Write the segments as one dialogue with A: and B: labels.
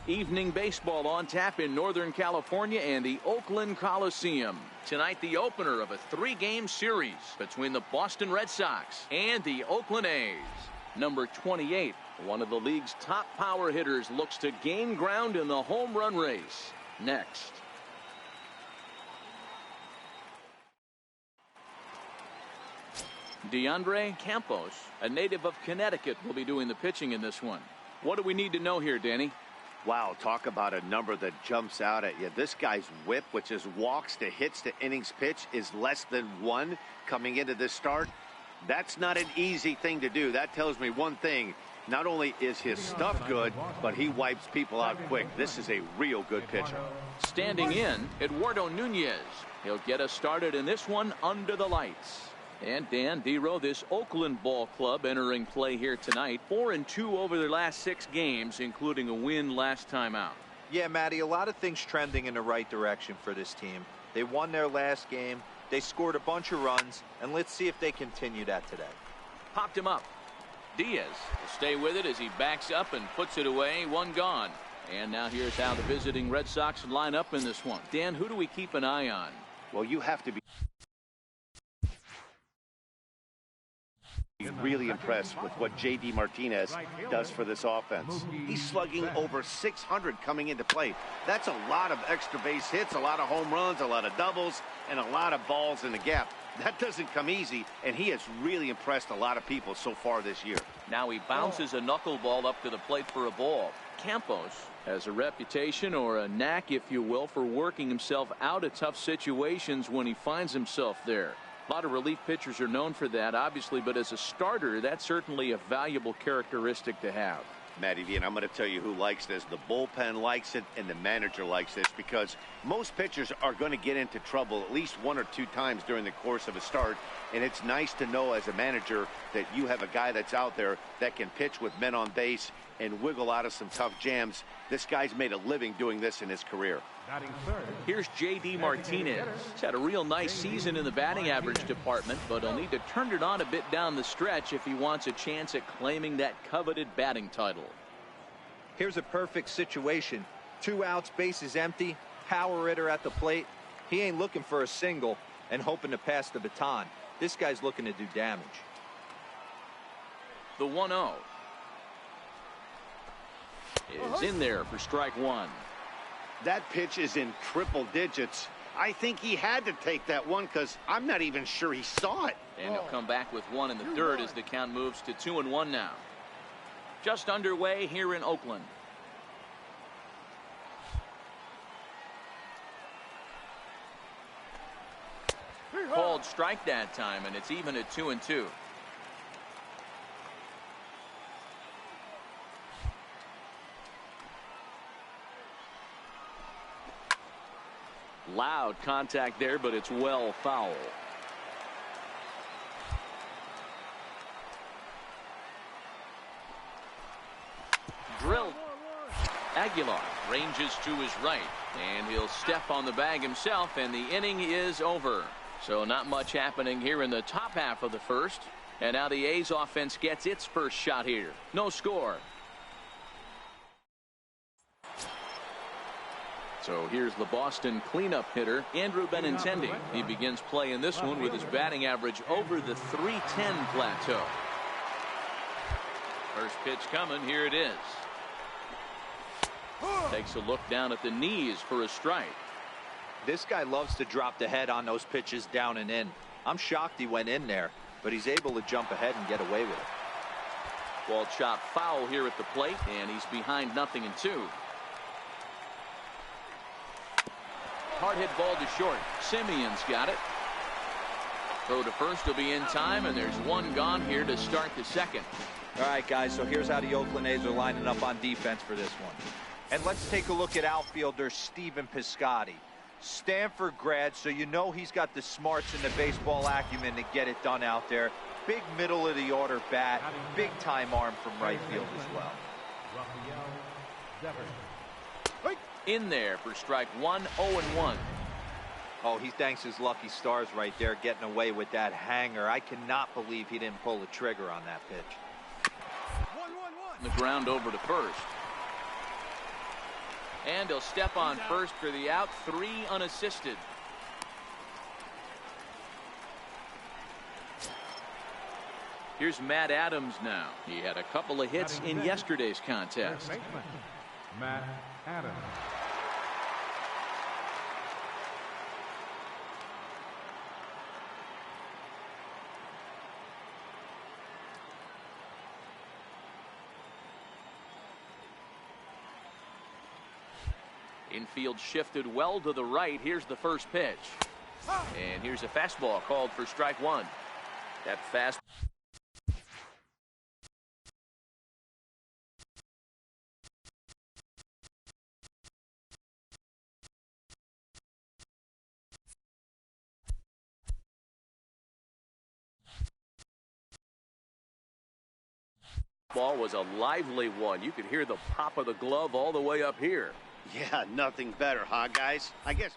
A: Evening baseball on tap in Northern California and the Oakland Coliseum. Tonight, the opener of a 3-game series between the Boston Red Sox and the Oakland A's. Number 28, one of the league's top power hitters, looks to gain ground in the home run race. Next. DeAndre Campos, a native of Connecticut, will be doing the pitching in this one. What do we need to know here, Danny?
B: Wow, talk about a number that jumps out at you. This guy's whip, which is walks to hits to innings pitch, is less than 1 coming into this start. That's not an easy thing to do. That tells me one thing. Not only is his stuff good, but he wipes people out quick. This is a real good pitcher.
A: Standing in, Eduardo Nunez. He'll get us started in this one under the lights. And Dan Dero, this Oakland ball club entering play here tonight. 4-2 over their last 6 games, including a win last time out.
C: Yeah, Matty, a lot of things trending in the right direction for this team. They won their last game. They scored a bunch of runs, and let's see if they continue that today.
A: Popped him up. Diaz will stay with it as he backs up and puts it away. 1 gone. And now here's how the visiting Red Sox line up in this one. Dan, who do we keep an eye on?
B: Well, you have to be really impressed with what J.D. Martinez does for this offense. He's slugging over 600 coming into play. That's a lot of extra base hits, a lot of home runs, a lot of doubles, and a lot of balls in the gap. That doesn't come easy, and he has really impressed a lot of people so far this year.
A: Now he bounces a knuckleball up to the plate for a ball. Campos has a reputation, or a knack, if you will, for working himself out of tough situations when he finds himself there. A lot of relief pitchers are known for that, obviously, but as a starter, that's certainly a valuable characteristic to have.
B: Matty V, and I'm going to tell you who likes this. The bullpen likes it, and the manager likes this, because most pitchers are going to get into trouble at least 1 or 2 times during the course of a start, and it's nice to know as a manager that you have a guy that's out there that can pitch with men on base and wiggle out of some tough jams. This guy's made a living doing this in his career.
A: Here's J.D. Martinez. He's had a real nice season in the batting average department, but he'll need to turn it on a bit down the stretch if he wants a chance at claiming that coveted batting title.
C: Here's a perfect situation. 2 outs, bases empty, power hitter at the plate. He ain't looking for a single and hoping to pass the baton. This guy's looking to do damage.
A: The 1-0 is in there for strike 1.
B: That pitch is in triple digits. I think he had to take that one, because I'm not even sure he saw it.
A: And he'll come back with 1 in the third as the count moves to 2-1 now. Just underway here in Oakland. Called strike that time, and it's even at 2-2. Loud contact there, but it's well foul. Drilled. Aguilar ranges to his right, and he'll step on the bag himself, and the inning is over. So not much happening here in the top half of the first, and now the A's offense gets its first shot here. No score. So here's the Boston cleanup hitter, Andrew Benintendi. He begins play in this one with his batting average over the .310 plateau. First pitch coming. Here it is. Takes a look down at the knees for a strike.
C: This guy loves to drop the head on those pitches down and in. I'm shocked he went in there, but he's able to jump ahead and get away with it.
A: Ball chopped foul here at the plate, and he's behind 0-2. Hard hit ball to short. Simeon's got it. Throw to first will be in time, and there's 1 gone here to start the second.
C: All right, guys, so here's how the Oakland A's are lining up on defense for this one. And let's take a look at outfielder Stephen Piscotty. Stanford grad, so you know he's got the smarts and the baseball acumen to get it done out there. Big middle of the order bat, big time arm from right field as well.
A: In there for strike 1, 0-1.
C: Oh, he thanks his lucky stars right there, getting away with that hanger. I cannot believe he didn't pull the trigger on that pitch.
A: The ground over to first. And he'll step on first for the out, 3 unassisted. Here's Matt Adams now. He had a couple of hits in yesterday's contest.
D: Matt Adams.
A: Infield shifted well to the right. Here's the first pitch. And here's a fastball called for strike 1. That fast. Ball was a lively one. You could hear the pop of the glove all the way up here.
B: Yeah, nothing better, huh, guys? I guess.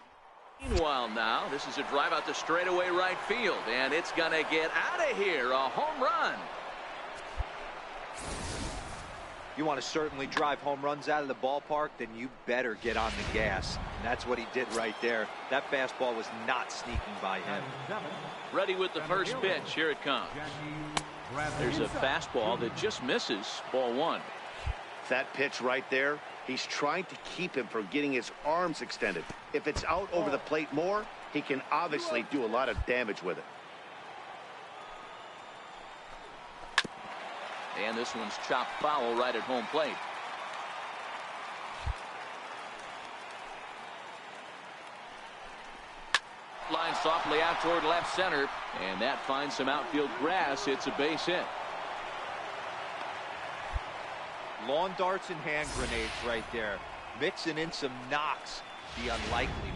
A: Meanwhile now, this is a drive out to straightaway right field, and it's going to get out of here. A home run.
C: You want to certainly drive home runs out of the ballpark, then you better get on the gas. And that's what he did right there. That fastball was not sneaking by him.
A: Ready with the first pitch. Here it comes. There's a fastball that just misses. Ball 1.
B: That pitch right there, he's trying to keep him from getting his arms extended. If it's out over the plate more, he can obviously do a lot of damage with it.
A: And this one's chopped foul right at home plate. Line softly out toward left center, and that finds some outfield grass. It's a base hit.
C: Lawn darts and hand grenades right there. Mixing in some knocks the unlikely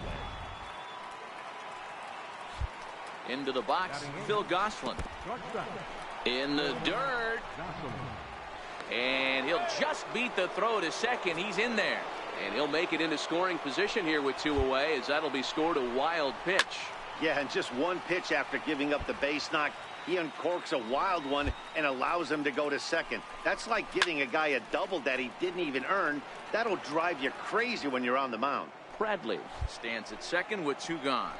C: way.
A: Into the box, Phil Gosselin. In the dirt. And he'll just beat the throw to second. He's in there. And he'll make it into scoring position here with 2 away, as that'll be scored a wild pitch.
B: Yeah, and just one pitch after giving up the base knock, he uncorks a wild one and allows him to go to second. That's like giving a guy a double that he didn't even earn. That'll drive you crazy when you're on the mound.
A: Bradley stands at second with 2 gone.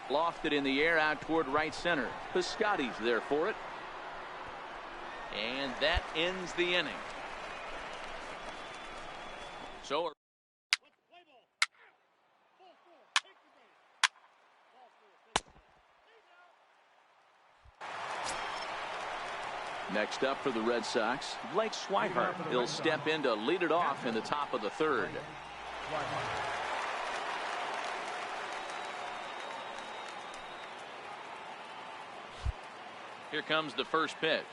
A: Lofted in the air out toward right center. Piscotty's there for it. And that ends the inning. So next up for the Red Sox, Blake Swihart. He'll step in to lead it off in the top of the 3rd. Here comes the first pitch.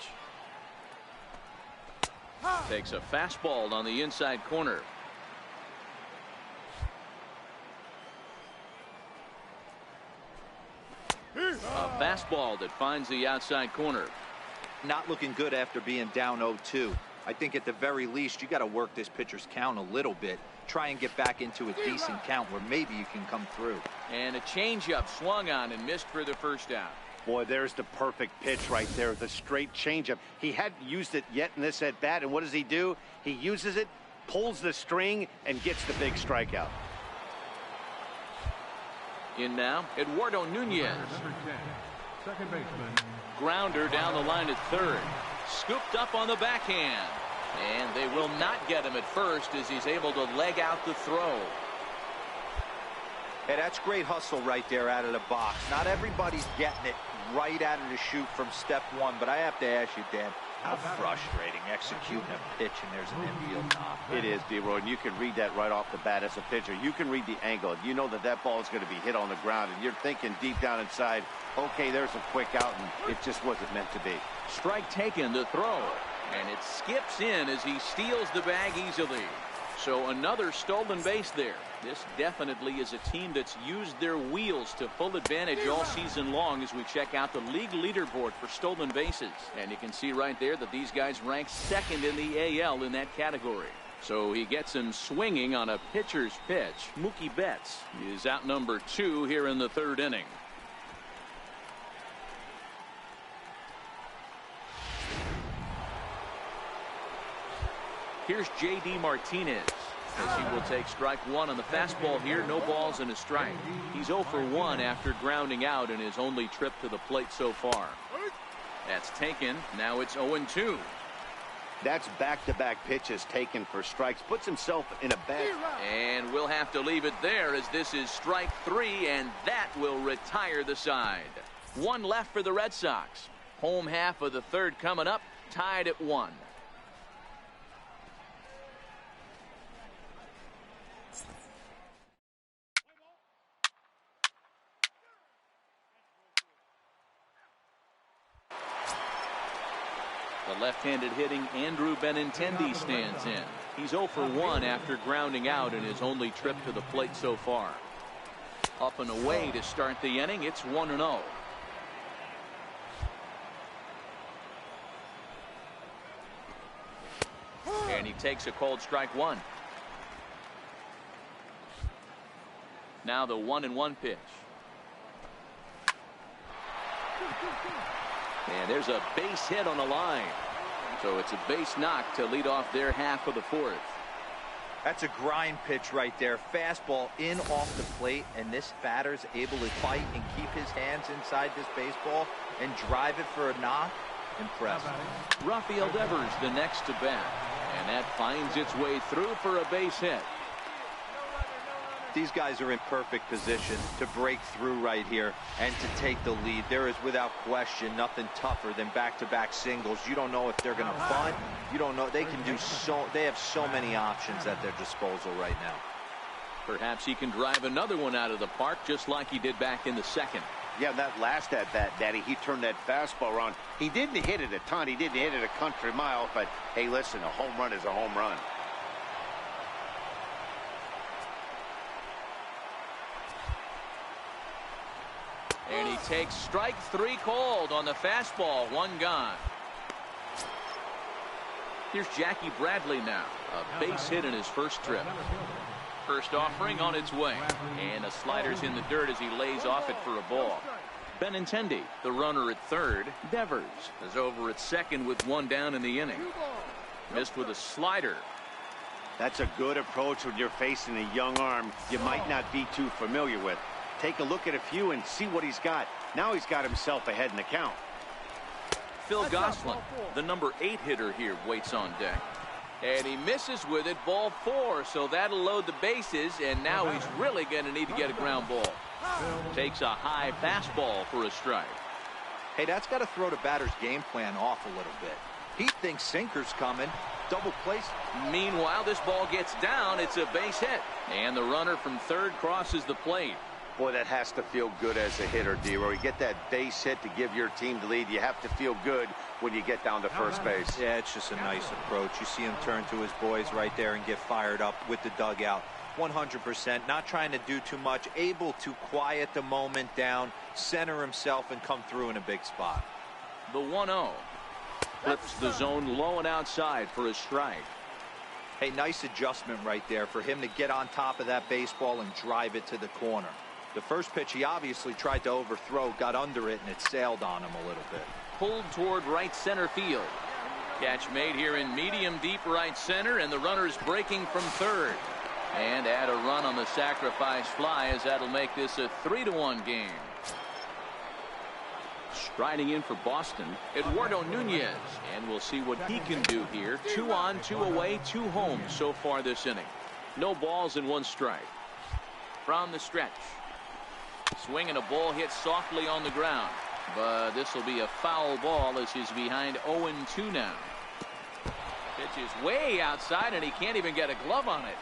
A: Takes a fastball on the inside corner. A fastball that finds the outside corner.
C: Not looking good after being down 0-2. I think at the very least you got to work this pitcher's count a little bit. Try and get back into a decent count where maybe you can come through.
A: And a changeup swung on and missed for the first out.
B: Boy, there's the perfect pitch right there, the straight changeup. He hadn't used it yet in this at bat, and what does he do? He uses it, pulls the string, and gets the big strikeout.
A: In now, Eduardo Nunez.
D: Second baseman.
A: Grounder down the line at 3rd. Scooped up on the backhand. And they will not get him at first as he's able to leg out the throw.
C: Hey, that's great hustle right there out of the box. Not everybody's getting it right out of the chute from step 1, but I have to ask you, Dan, how frustrating executing a pitch and there's an infield knock.
B: It is, D-Roy, and you can read that right off the bat as a pitcher. You can read the angle. You know that that ball is going to be hit on the ground, and you're thinking deep down inside, okay, there's a quick out, and it just wasn't meant to be.
A: Strike taken to throw, and it skips in as he steals the bag easily. So another stolen base there. This definitely is a team that's used their wheels to full advantage all season long as we check out the league leaderboard for stolen bases. And you can see right there that these guys rank 2nd in the AL in that category. So he gets him swinging on a pitcher's pitch. Mookie Betts is out number 2 here in the 3rd inning. Here's J.D. Martinez. as he will take strike one on the fastball here. No balls and a strike. He's 0 for 1 after grounding out in his only trip to the plate so far. That's taken. Now it's 0-2.
B: That's back-to-back pitches taken for strikes. Puts himself in a bad.
A: And we'll have to leave it there as this is strike 3, and that will retire the side. One left for the Red Sox. Home half of the third coming up, tied at 1. The left-handed hitting Andrew Benintendi stands in. He's 0 for 1 after grounding out in his only trip to the plate so far. Up and away to start the inning. It's 1-0. And he takes a called strike one. Now the 1-1 pitch. And there's a base hit on the line. So it's a base knock to lead off their half of the fourth.
C: That's a grind pitch right there. Fastball in off the plate, and this batter's able to fight and keep his hands inside this baseball and drive it for a knock. Impressive.
A: Rafael Devers the next to bat, and that finds its way through for a base hit.
C: These guys are in perfect position to break through right here and to take the lead. There is without question nothing tougher than back-to-back singles. You don't know if they're going to bunt. You don't know. They can do so. They have so many options at their disposal right now.
A: Perhaps he can drive another one out of the park just like he did back in the second.
B: Yeah, that last at bat, Daddy, he turned that fastball around. He didn't hit it a ton. He didn't hit it a country mile. But, hey, listen, a home run is a home run.
A: And he takes strike 3 called on the fastball. 1 gone. Here's Jackie Bradley now. A base hit in his first trip. First offering on its way. And a slider's in the dirt as he lays off it for a ball. Benintendi, the runner at third. Devers is over at second with 1 down in the inning. Missed with a slider.
B: That's a good approach when you're facing a young arm you might not be too familiar with. Take a look at a few and see what he's got. Now he's got himself ahead in the count.
A: Phil Gosselin, the number 8 hitter here, waits on deck. And he misses with it, ball 4, so that'll load the bases, and now he's really going to need to get a ground ball. Takes a high fastball for a strike.
C: Hey, that's got to throw the batter's game plan off a little bit. He thinks sinker's coming. Double place.
A: Meanwhile, this ball gets down. It's a base hit. And the runner from third crosses the plate.
B: Boy, that has to feel good as a hitter, D-Roy. You get that base hit to give your team the lead. You have to feel good when you get down to first base.
C: Yeah, it's just a nice approach. You see him turn to his boys right there and get fired up with the dugout. 100%. Not trying to do too much. Able to quiet the moment down, center himself, and come through in a big spot.
A: The 1-0. Flips the zone low and outside for a strike.
C: Hey, nice adjustment right there for him to get on top of that baseball and drive it to the corner. The first pitch he obviously tried to overthrow, got under it, and it sailed on him a little bit.
A: Pulled toward right center field. Catch made here in medium deep right center, and the runner's breaking from third. And add a run on the sacrifice fly as that'll make this a 3-1 game. Striding in for Boston, Eduardo Nunez, and we'll see what he can do here. 2 on, 2 away, 2 home so far this inning. No balls and 1 strike. From the stretch. Swinging a ball hit softly on the ground, but this will be a foul ball as he's behind 0-2 now. Pitch is way outside and he can't even get a glove on it.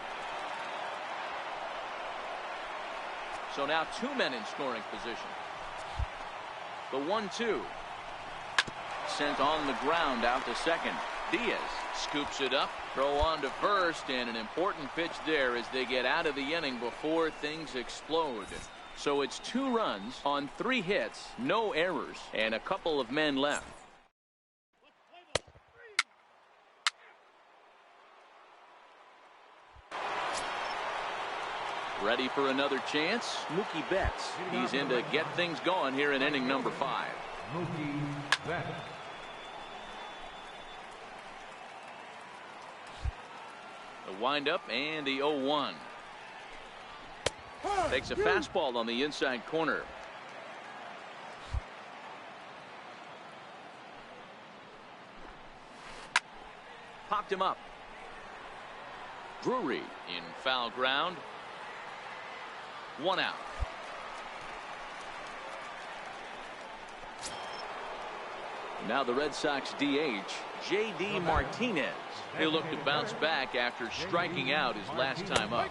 A: So now 2 men in scoring position. The 1-2 sent on the ground out to second. Diaz scoops it up, throw on to first, and an important pitch there as they get out of the inning before things explode. So it's 2 runs on 3 hits, no errors, and a couple of men left. Ready for another chance? Mookie Betts. He's in to get things going here in inning number 5.
D: Mookie Betts.
A: The The windup and the 0-1. Takes a fastball on the inside corner. Popped him up. Drury in foul ground. 1 out. Now the Red Sox DH, J.D. Martinez. He'll look to bounce back after striking out his last time up.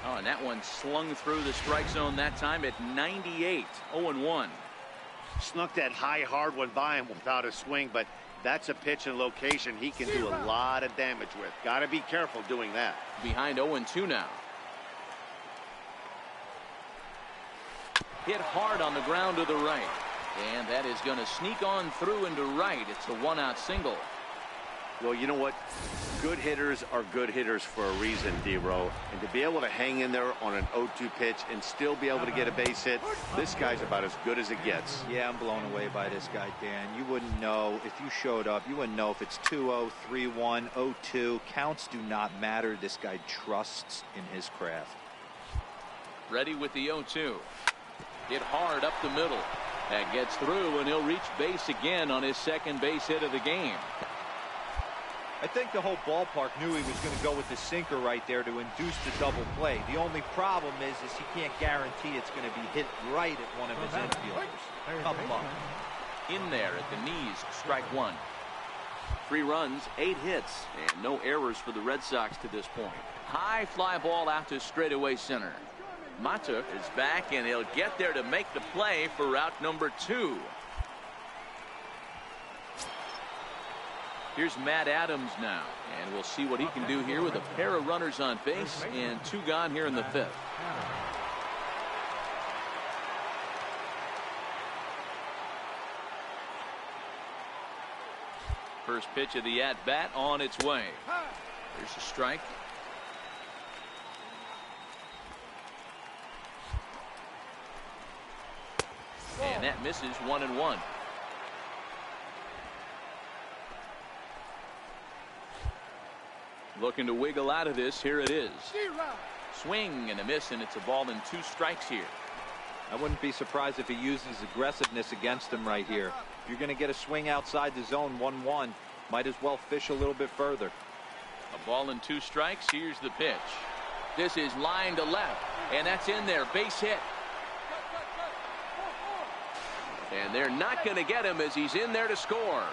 A: Oh, and that one slung through the strike zone that time at 98. 0-1.
B: Snuck that high hard one by him without a swing, but that's a pitch and location he can do a lot of damage with. Got to be careful doing that.
A: Behind 0-2 now. Hit hard on the ground to the right. And that is going to sneak on through into right. It's a 1-out single.
B: Well, you know what? Good hitters are good hitters for a reason, D-Row. And to be able to hang in there on an 0-2 pitch and still be able to get a base hit, this guy's about as good as it gets.
C: Yeah, I'm blown away by this guy, Dan. You wouldn't know if you showed up. You wouldn't know if it's 2-0, 3-1, 0-2. Counts do not matter. This guy trusts in his craft.
A: Ready with the 0-2. Hit hard up the middle. That gets through, and he'll reach base again on his second base hit of the game.
C: I think the whole ballpark knew he was going to go with the sinker right there to induce the double play. The only problem is he can't guarantee it's going to be hit right at one of his infielders. Come on.
A: In there at the knees, strike one. 3 runs, 8 hits, and no errors for the Red Sox to this point. High fly ball out to straightaway center. Mata is back, and he'll get there to make the play for route number 2. Here's Matt Adams now, and we'll see what he can do here with a pair of runners on base and 2 gone here in the 5th. First pitch of the at-bat on its way. Here's a strike. And that misses 1-1. Looking to wiggle out of this. Here it is. Swing and a miss, and it's a ball and 2 strikes here.
C: I wouldn't be surprised if he uses aggressiveness against him right here. If you're going to get a swing outside the zone 1-1, might as well fish a little bit further.
A: A ball and 2 strikes. Here's the pitch. This is line to left, and that's in there. Base hit. And they're not going to get him as he's in there to score.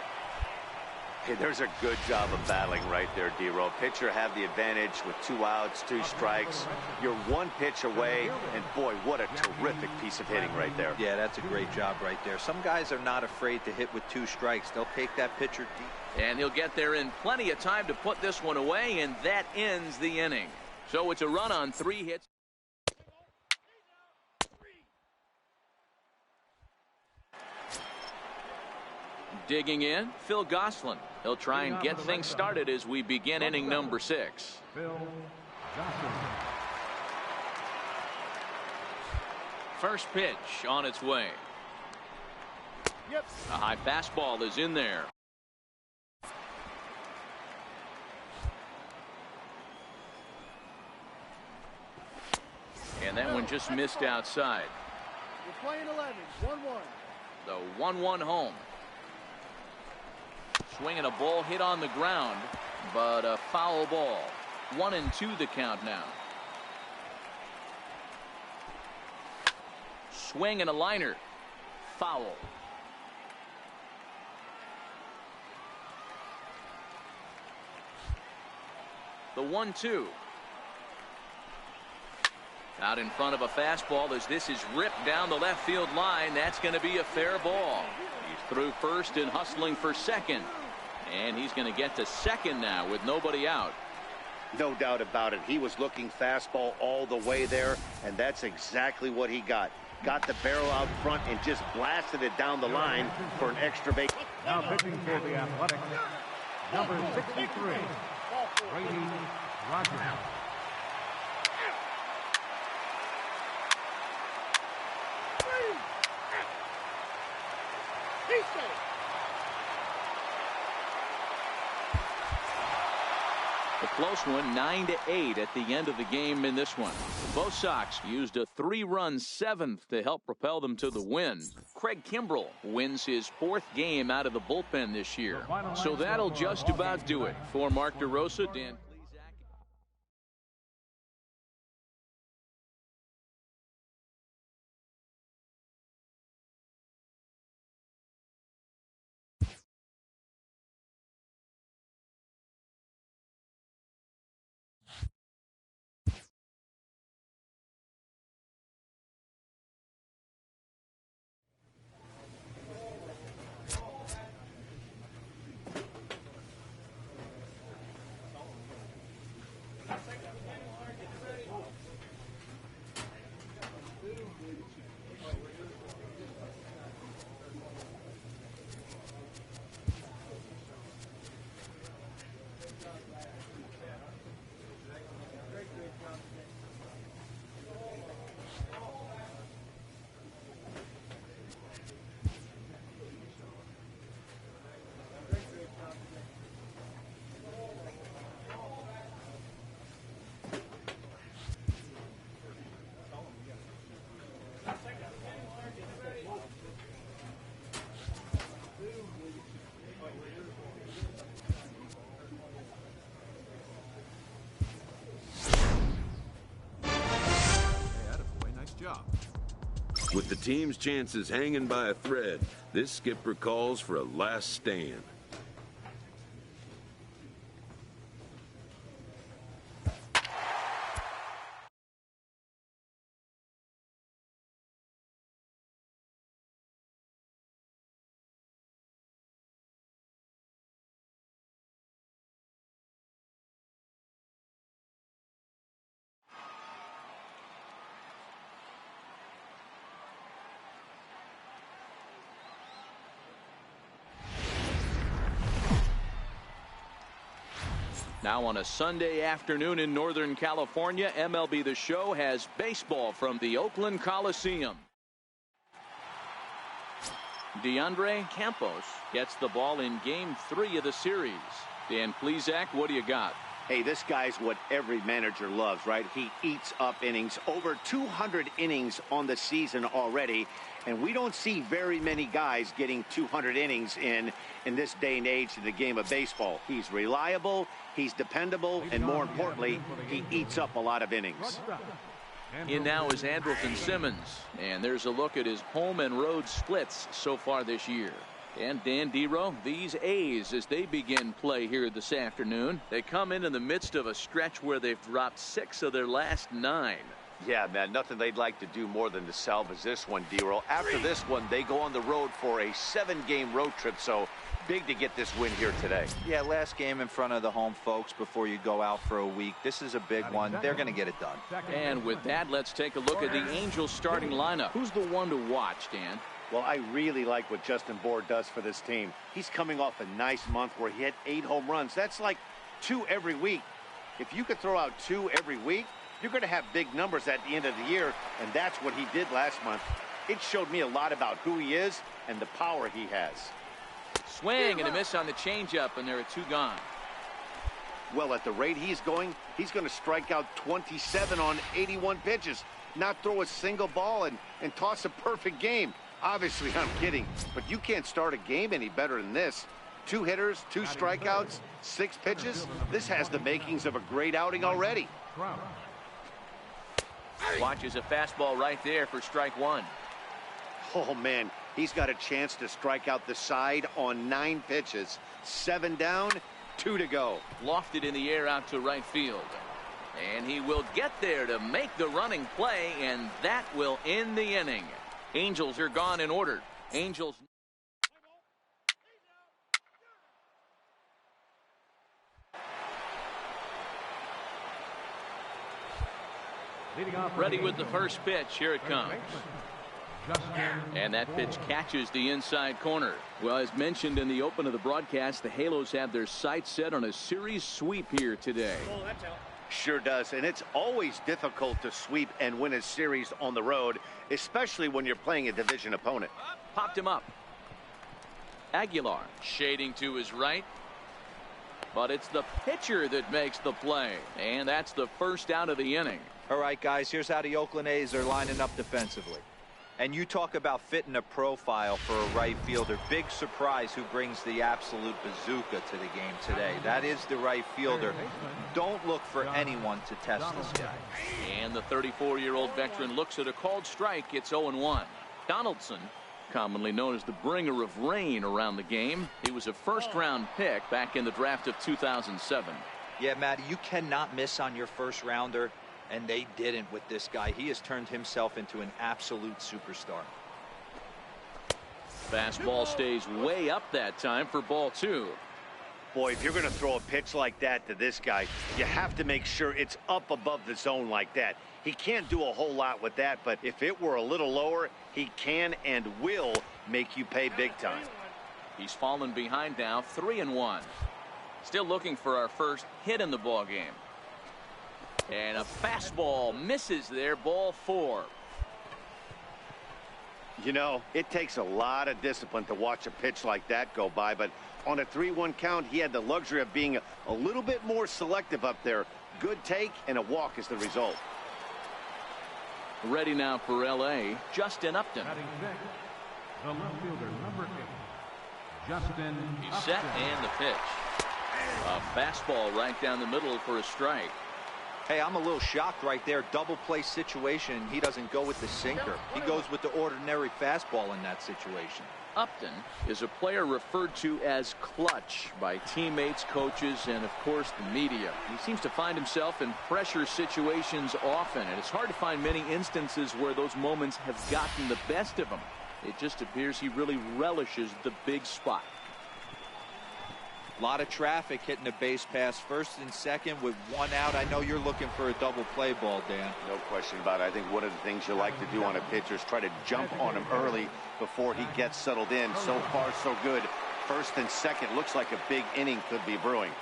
B: Hey, there's a good job of battling right there, D-Row. Pitcher have the advantage with 2 outs, 2 strikes. You're 1 pitch away, and boy, what a terrific piece of hitting right there.
C: Yeah, that's a great job right there. Some guys are not afraid to hit with 2 strikes. They'll take that pitcher deep.
A: And he'll get there in plenty of time to put this one away, and that ends the inning. So it's a run on 3 hits. Digging in, Phil Gosselin. He'll try and get things started as we begin inning number 6. First pitch on its way. A high fastball is in there. And that one just missed outside.
E: We're playing 11, 1-1.
A: The 1-1 home. Swinging a ball hit on the ground, but a foul ball. 1-2 the count now. Swing and a liner. Foul. The 1-2. Out in front of a fastball as this is ripped down the left field line. That's going to be a fair ball. He's through first and hustling for second. And he's going to get to second now with nobody out.
B: No doubt about it. He was looking fastball all the way there, and that's exactly what he got. Got the barrel out front and just blasted it down the line for an extra base.
D: Now pitching for the Athletics, number 63, Brady Rogers.
A: The close one, 9-8 at the end of the game in this one. Both Sox used a 3-run 7th to help propel them to the win. Craig Kimbrell wins his 4th game out of the bullpen this year. So that'll just about do it for Mark DeRosa, Dan.
F: With the team's chances hanging by a thread, this skipper calls for a last stand.
A: Now on a Sunday afternoon in Northern California, MLB The Show has baseball from the Oakland Coliseum. DeAndre Campos gets the ball in Game 3 of the series. Dan Plesac, what do you got?
B: Hey, this guy's what every manager loves, right? He eats up innings. Over 200 innings on the season already. And we don't see very many guys getting 200 innings in this day and age of the game of baseball. He's reliable, he's dependable, and more importantly, he eats up a lot of innings.
A: In now is Andrelton Simmons, and there's a look at his home and road splits so far this year. And Dan Dero, these A's, as they begin play here this afternoon, they come in the midst of a stretch where they've dropped 6 of their last 9.
B: Yeah, man, nothing they'd like to do more than to salvage this one, Dero. After this one, they go on the road for a 7-game road trip, so big to get this win here today.
C: Yeah, last game in front of the home folks before you go out for a week. This is a big one. They're going to get it done.
A: And with that, let's take a look at the Angels starting lineup. Who's the one to watch, Dan?
B: Well, I really like what Justin Bour does for this team. He's coming off a nice month where he had 8 home runs. That's like 2 every week. If you could throw out 2 every week, you're going to have big numbers at the end of the year, and that's what he did last month. It showed me a lot about who he is and the power he has.
A: Swing and a miss on the changeup, and there are 2 gone.
B: Well, at the rate he's going to strike out 27 on 81 pitches, not throw a single ball, and toss a perfect game. Obviously, I'm kidding, but you can't start a game any better than this. 2 hitters, 2 strikeouts, 6 pitches. This has the makings of a great outing already.
A: Watches a fastball right there for strike 1.
B: Oh, man, he's got a chance to strike out the side on 9 pitches. 7 down, 2 to go.
A: Lofted in the air out to right field. And he will get there to make the running play, and that will end the inning. Angels are gone in order. Angels. Ready with the first pitch. Here it comes. And that pitch catches the inside corner. Well, as mentioned in the open of the broadcast, the Halos have their sights set on a series sweep here today.
B: Sure does, and it's always difficult to sweep and win a series on the road, especially when you're playing a division opponent.
A: Popped him up. Aguilar shading to his right. But it's the pitcher that makes the play. And that's the first out of the inning.
C: All right, guys, here's how the Oakland A's are lining up defensively. And you talk about fitting a profile for a right fielder. Big surprise who brings the absolute bazooka to the game today. That is the right fielder. Don't look for anyone to test this guy.
A: And the 34-year-old veteran looks at a called strike. It's 0-1. Donaldson, commonly known as the bringer of rain around the game. He was a first-round pick back in the draft of 2007.
C: Yeah, Matty, you cannot miss on your first rounder. And they didn't with this guy. He has turned himself into an absolute superstar.
A: Fastball stays way up that time for ball 2.
B: Boy, if you're going to throw a pitch like that to this guy, you have to make sure it's up above the zone like that. He can't do a whole lot with that, but if it were a little lower, he can and will make you pay big time.
A: He's fallen behind now, 3-1. Still looking for our first hit in the ball game. And a fastball misses there, ball 4.
B: You know, it takes a lot of discipline to watch a pitch like that go by, but on a 3-1 count, he had the luxury of being a little bit more selective up there. Good take and a walk is the result.
A: Ready now for L.A., Justin Upton.
D: Batting six, the left fielder, number 8, Justin
A: He's set
D: Upton.
A: and the pitch. A fastball right down the middle for a strike.
C: Hey, I'm a little shocked right there. Double play situation. He doesn't go with the sinker. He goes with the ordinary fastball in that situation.
A: Upton is a player referred to as clutch by teammates, coaches, and of course the media. He seems to find himself in pressure situations often, and it's hard to find many instances where those moments have gotten the best of him. It just appears he really relishes the big spot.
C: A lot of traffic hitting the base pass first and second with 1 out. I know you're looking for a double play ball, Dan.
B: No question about it. I think one of the things you like to do on a pitcher is try to jump on him early before he gets settled in. So far, so good. First and second looks like a big inning could be brewing.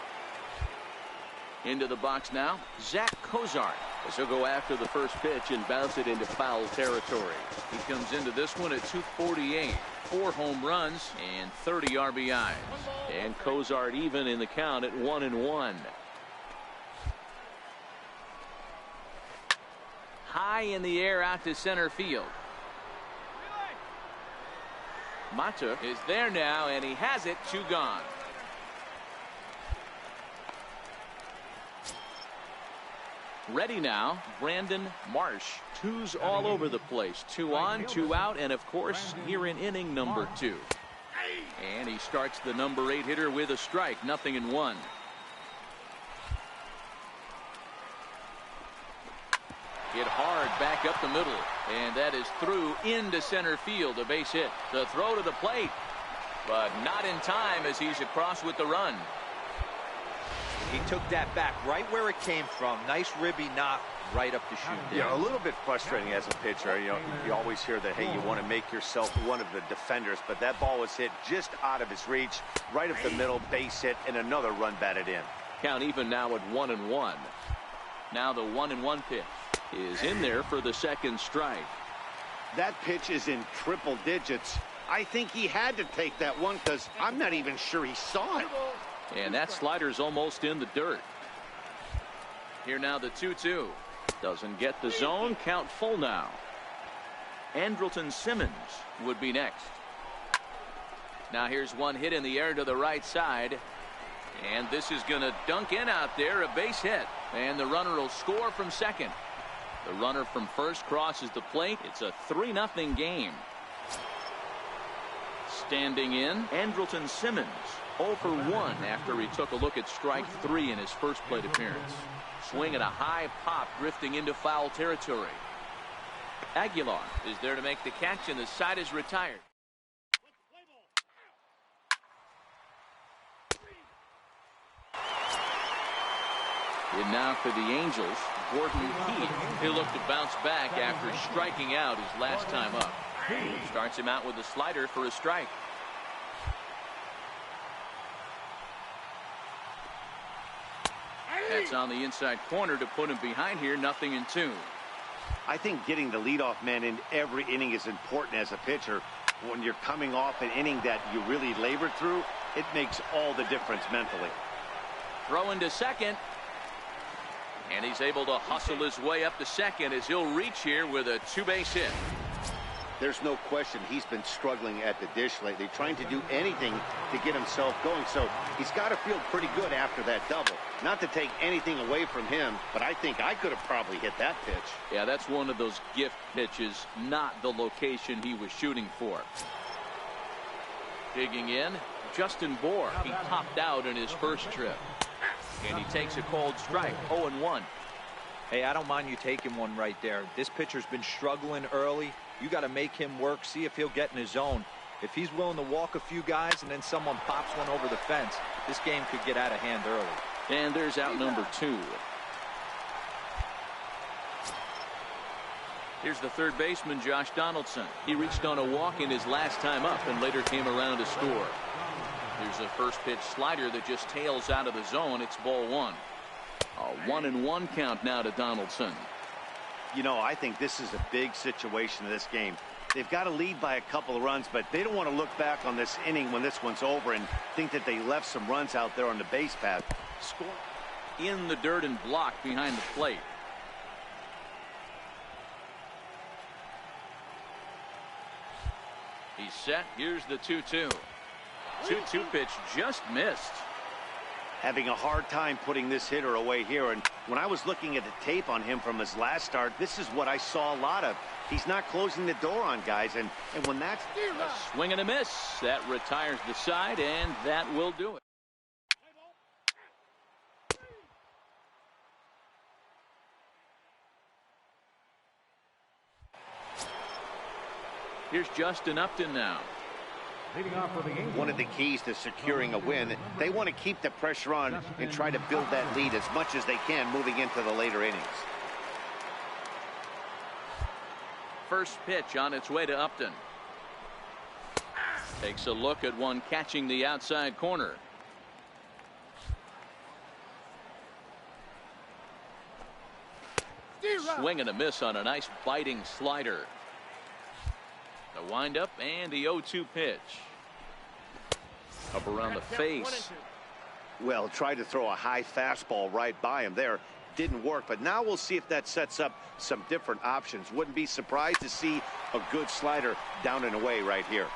A: Into the box now, Zach Cozart, as he'll go after the first pitch and bounce it into foul territory. He comes into this one at 248. 4 home runs and 30 RBIs. And Cozart even in the count at 1-1. High in the air out to center field. Mata is there now, and he has it. 2 gone. Ready now, Brandon Marsh. 2's all over the place. 2 on, 2 out, and of course here in inning number 2. And he starts the number 8 hitter with a strike. 0-1. Hit hard back up the middle, and that is through into center field. A base hit. The throw to the plate, but not in time as he's across with the run.
C: He took that back right where it came from. Nice ribby knock right up the chute.
B: Yeah, a little bit frustrating as a pitcher. You know, you always hear that, hey, you want to make yourself one of the defenders, but that ball was hit just out of his reach, right up the middle, base hit, and another run batted in.
A: Count even now at 1-1. Now the 1-1 pitch is in there for the second strike.
B: That pitch is in triple digits. I think he had to take that one because I'm not even sure he saw it.
A: And that slider's almost in the dirt. Here now the 2-2. Doesn't get the zone. Count full now. Andrelton Simmons would be next. Now here's one hit in the air to the right side. And this is going to dunk in out there. A base hit. And the runner will score from second. The runner from first crosses the plate. It's a 3-0 game. Standing in, Andrelton Simmons. 0 for 1 after he took a look at strike 3 in his first plate appearance. Swing at a high pop drifting into foul territory. Aguilar is there to make the catch, and the side is retired. And now for the Angels, Gordon Heath. He'll look to bounce back after striking out his last time up. Starts him out with a slider for a strike. That's on the inside corner to put him behind here. 0-2.
B: I think getting the leadoff man in every inning is important as a pitcher. When you're coming off an inning that you really labored through, it makes all the difference mentally.
A: Throwing to second. And he's able to hustle his way up to second as he'll reach here with a two-base hit.
B: There's no question he's been struggling at the dish lately, trying to do anything to get himself going. So he's got to feel pretty good after that double. Not to take anything away from him, but I think I could have probably hit that pitch.
A: Yeah, that's one of those gift pitches, not the location he was shooting for. Digging in, Justin Bohr. He popped out in his first trip. And he takes a cold strike, 0-1.
C: Hey, I don't mind you taking one right there. This pitcher's been struggling early. You got to make him work, see if he'll get in his zone. If he's willing to walk a few guys and then someone pops one over the fence, this game could get out of hand early.
A: And there's out number 2. Here's the third baseman, Josh Donaldson. He reached on a walk in his last time up and later came around to score. Here's a first pitch slider that just tails out of the zone. It's ball 1. A 1-1 count now to Donaldson.
B: You know, I think this is a big situation in this game. They've got to lead by a couple of runs, but they don't want to look back on this inning when this one's over and think that they left some runs out there on the base path.
A: Score in the dirt and blocked behind the plate. He's set. Here's the 2-2. 2-2 pitch just missed.
B: Having a hard time putting this hitter away here, and when I was looking at the tape on him from his last start, this is what I saw a lot of. He's not closing the door on guys, and when that's
A: a swing and a miss, that retires the side, and that will do it. Here's Justin Upton now.
B: One of the keys to securing a win, they want to keep the pressure on and try to build that lead as much as they can moving into the later innings.
A: First pitch on its way to Upton. Takes a look at one catching the outside corner. Swing and a miss on a nice biting slider. The windup and the 0-2 pitch. Up around the face.
B: Well, tried to throw a high fastball right by him there. Didn't work, but now we'll see if that sets up some different options. Wouldn't be surprised to see a good slider down and away right here.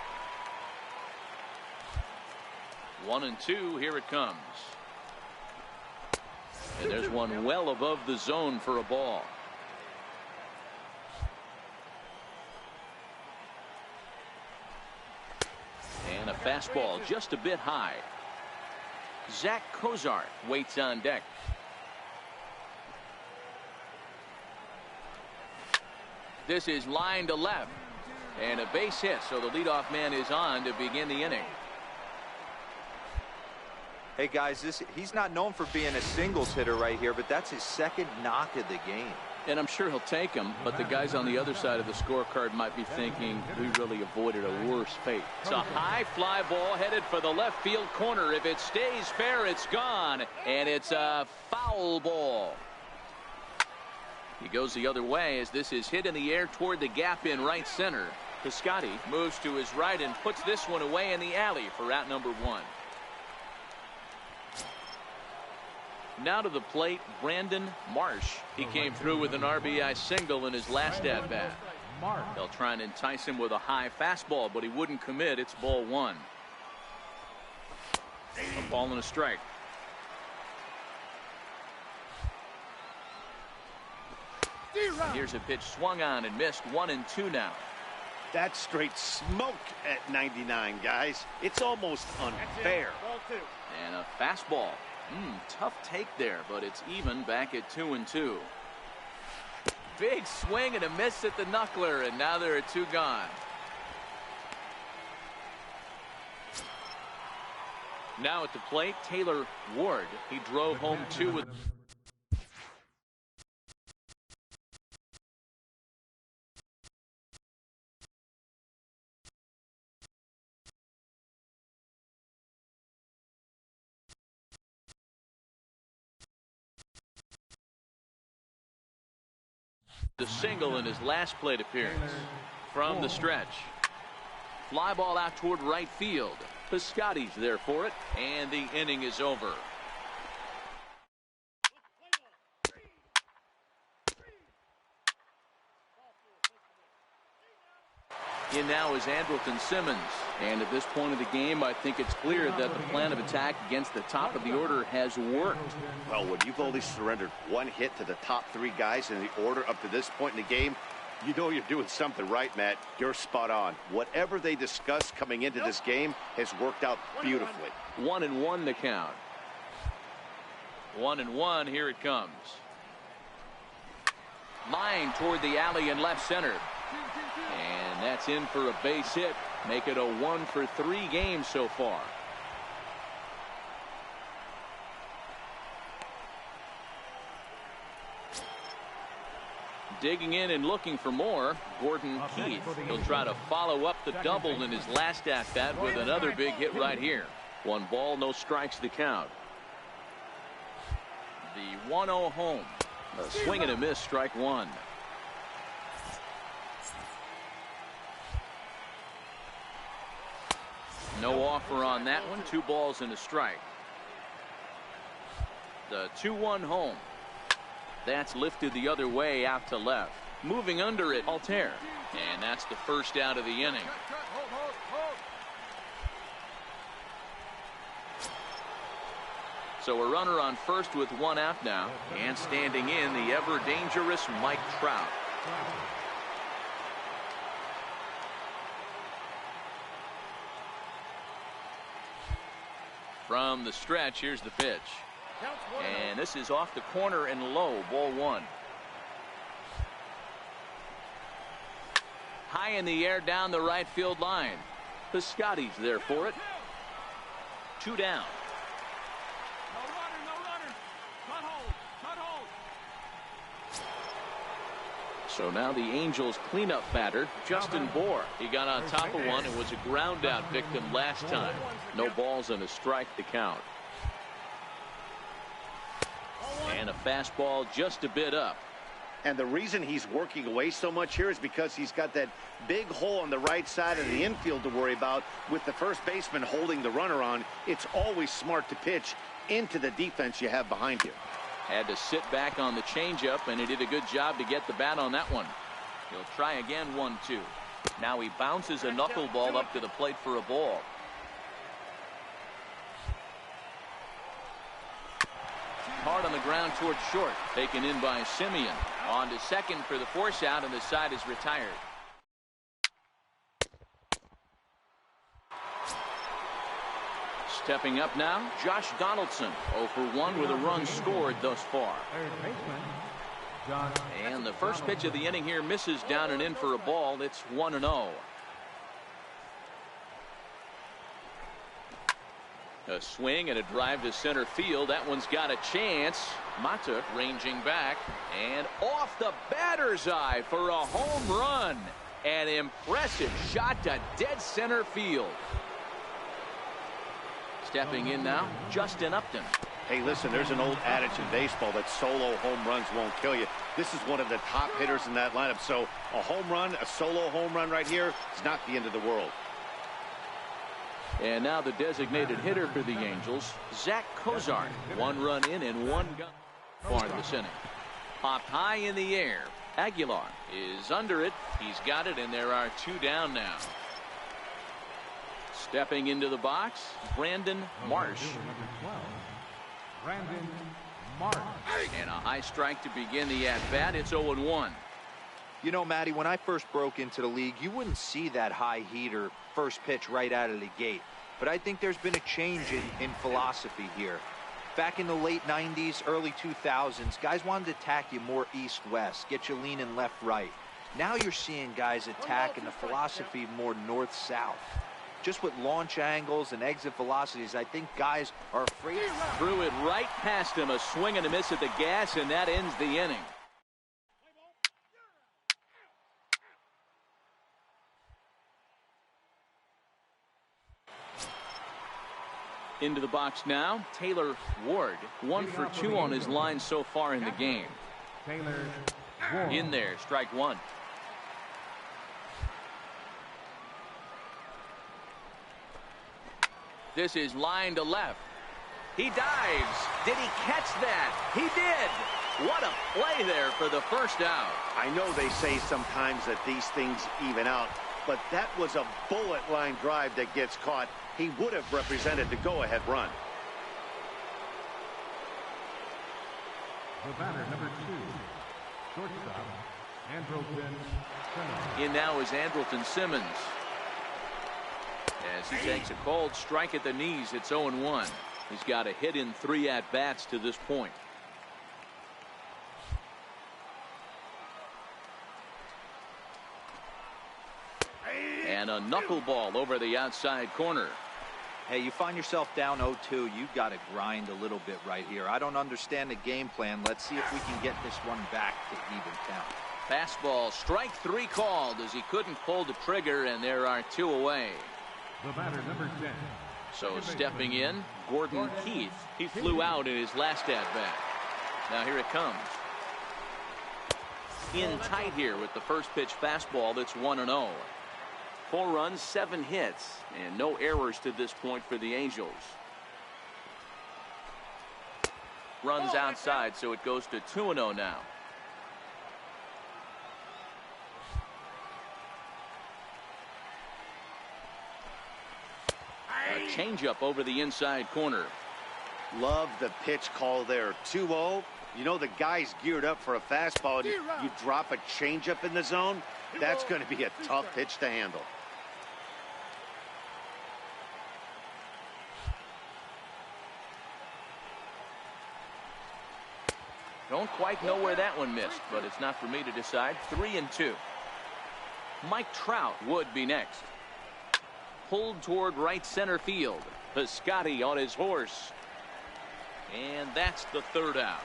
A: 1-2, here it comes. And there's one well above the zone for a ball. And a fastball just a bit high. Zach Cozart waits on deck. This is line to left. And a base hit, so the leadoff man is on to begin the inning.
C: Hey guys, he's not known for being a singles hitter right here, but that's his second knock of the game.
A: And I'm sure he'll take him, but the guys on the other side of the scorecard might be thinking we really avoided a worse fate. It's a high fly ball headed for the left field corner. If it stays fair, it's gone, and it's a foul ball. He goes the other way as this is hit in the air toward the gap in right center. Piscotty moves to his right and puts this one away in the alley for out number 1. Now to the plate, Brandon Marsh. He came through with an RBI single in his last at-bat. They'll try and entice him with a high fastball, but he wouldn't commit. It's ball 1. A ball and a strike. Here's a pitch swung on and missed. 1-2 now.
B: That's straight smoke at 99, guys. It's almost unfair.
A: And a fastball. Tough take there, but it's even back at 2-2. Big swing and a miss at the knuckler, and now there are 2 gone. Now at the plate, Taylor Ward. He drove home 2 with the single in his last plate appearance. From the stretch, fly ball out toward right field. Piscotty's there for it, and the inning is over. In now is Andrelton Simmons. And at this point of the game, I think it's clear that the plan of attack against the top of the order has worked.
B: Well, when you've only surrendered one hit to the top three guys in the order up to this point in the game, you know you're doing something right, Matt. You're spot on. Whatever they discussed coming into this game has worked out beautifully.
A: 1-1 the count. 1-1, here it comes. Line toward the alley in left center. And that's in for a base hit. Make it a 1-for-3 game so far. Digging in and looking for more, Gordon Keith. He'll try to follow up the double in his last at-bat with another big hit right here. 1 ball, no strikes the count. The 1-0 home. A swing and a miss, strike 1. No offer on that one. 2 balls and a strike. The 2-1 home. That's lifted the other way out to left. Moving under it, Altair. And that's the first out of the inning. So a runner on first with 1 out now. And standing in, the ever-dangerous Mike Trout. From the stretch, here's the pitch. And this is off the corner and low, ball 1. High in the air down the right field line. Piscotty's there for it. 2 down. So now the Angels cleanup batter, Justin Bohr. He got on top of one and was a ground out victim last time. No balls and a strike to count. And a fastball just a bit up.
B: And the reason he's working away so much here is because he's got that big hole on the right side of the infield to worry about. With the first baseman holding the runner on, it's always smart to pitch into the defense you have behind you.
A: Had to sit back on the changeup, and he did a good job to get the bat on that one. He'll try again, 1-2. Now he bounces a knuckleball up to the plate for a ball. Hard on the ground toward short. Taken in by Simeon. On to second for the force out, and the side is retired. Stepping up now, Josh Donaldson. 0 for 1 with a run scored thus far. And the first pitch of the inning here misses down and in for a ball. It's 1-0. A swing and a drive to center field. That one's got a chance. Mata ranging back and off the batter's eye for a home run. An impressive shot to dead center field. Stepping in now, Justin Upton.
B: Hey, listen, there's an old adage in baseball that solo home runs won't kill you. This is one of the top hitters in that lineup. So a home run, a solo home run right here is not the end of the world.
A: And now the designated hitter for the Angels, Zach Cozart. 1 run in and 1 gun for this inning. Popped high in the air. Aguilar is under it. He's got it, and there are 2 down now. Stepping into the box, Brandon Marsh.
D: Brandon Marsh.
A: And a high strike to begin the at-bat. It's 0-1.
C: You know, Matty, when I first broke into the league, you wouldn't see that high heater first pitch right out of the gate. But I think there's been a change in philosophy here. Back in the late 90s, early 2000s, guys wanted to attack you more east-west, get you leaning left-right. Now you're seeing guys attack in the philosophy more north-south. Just with launch angles and exit velocities, I think guys are afraid.
A: Threw it right past him. A swing and a miss at the gas, and that ends the inning. Into the box now, Taylor Ward. 1 for 2 on his line so far in the game.
D: Taylor Ward.
A: In there, strike 1. This is line to left. He dives. Did he catch that? He did. What a play there for the first out.
B: I know they say sometimes that these things even out, but that was a bullet line drive that gets caught. He would have represented the go-ahead run.
D: The batter, number 2, shortstop, Andrelton Simmons.
A: In now is Andrelton Simmons. As he takes a cold strike at the knees, it's 0-1. He's got a hit in 3 at-bats to this point. And a knuckleball over the outside corner.
C: Hey, you find yourself down 0-2, you've got to grind a little bit right here. I don't understand the game plan. Let's see if we can get this one back to even count.
A: Fastball, strike 3 called as he couldn't pull the trigger, and there are 2 away.
D: The batter, number 10.
A: So stepping in, Gordon Keith. He flew out in his last at-bat. Now here it comes. In tight here with the first pitch fastball that's 1-0. 4 runs, 7 hits, and no errors to this point for the Angels. Runs outside, so it goes to 2-0 now. A changeup over the inside corner.
B: Love the pitch call there. 2-0. You know the guy's geared up for a fastball. And you drop a changeup in the zone. That's going to be a tough pitch to handle.
A: Don't quite know where that one missed, but it's not for me to decide. 3-2. Mike Trout would be next. Pulled toward right center field. Piscotty on his horse. And that's the 3rd out.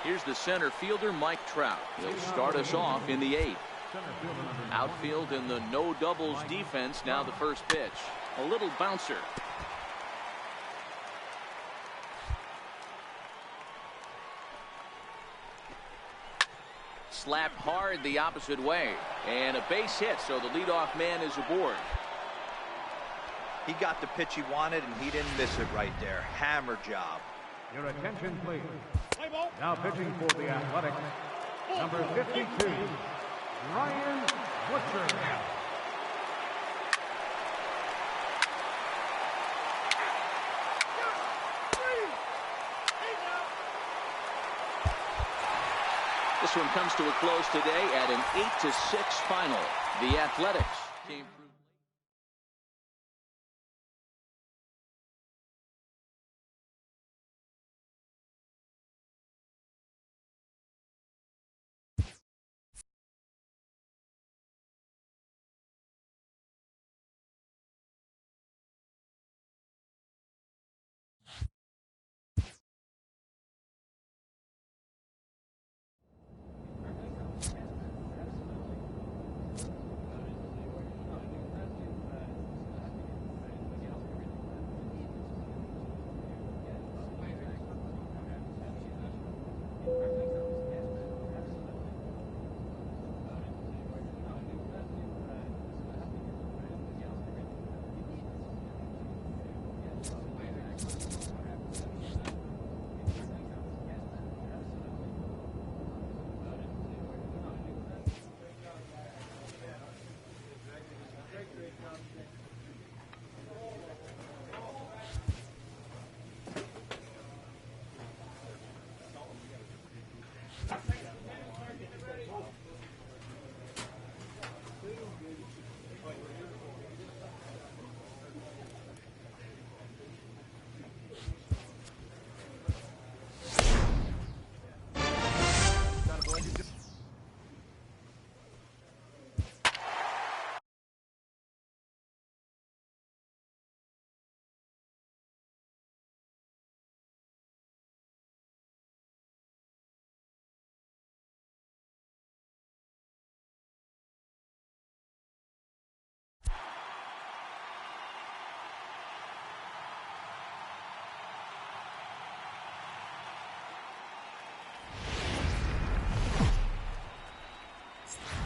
A: Here's the center fielder, Mike Trout. He'll start us off in the 8th. Outfield in the no doubles defense. Now the first pitch. A little bouncer. Slapped hard the opposite way. And a base hit, so the leadoff man is aboard.
C: He got the pitch he wanted, and he didn't miss it right there. Hammer job.
D: Your attention, please. Now pitching for the Athletics, number 52, Ryan Butcher.
A: This one comes to a close today at an 8-6 final. The Athletics came through.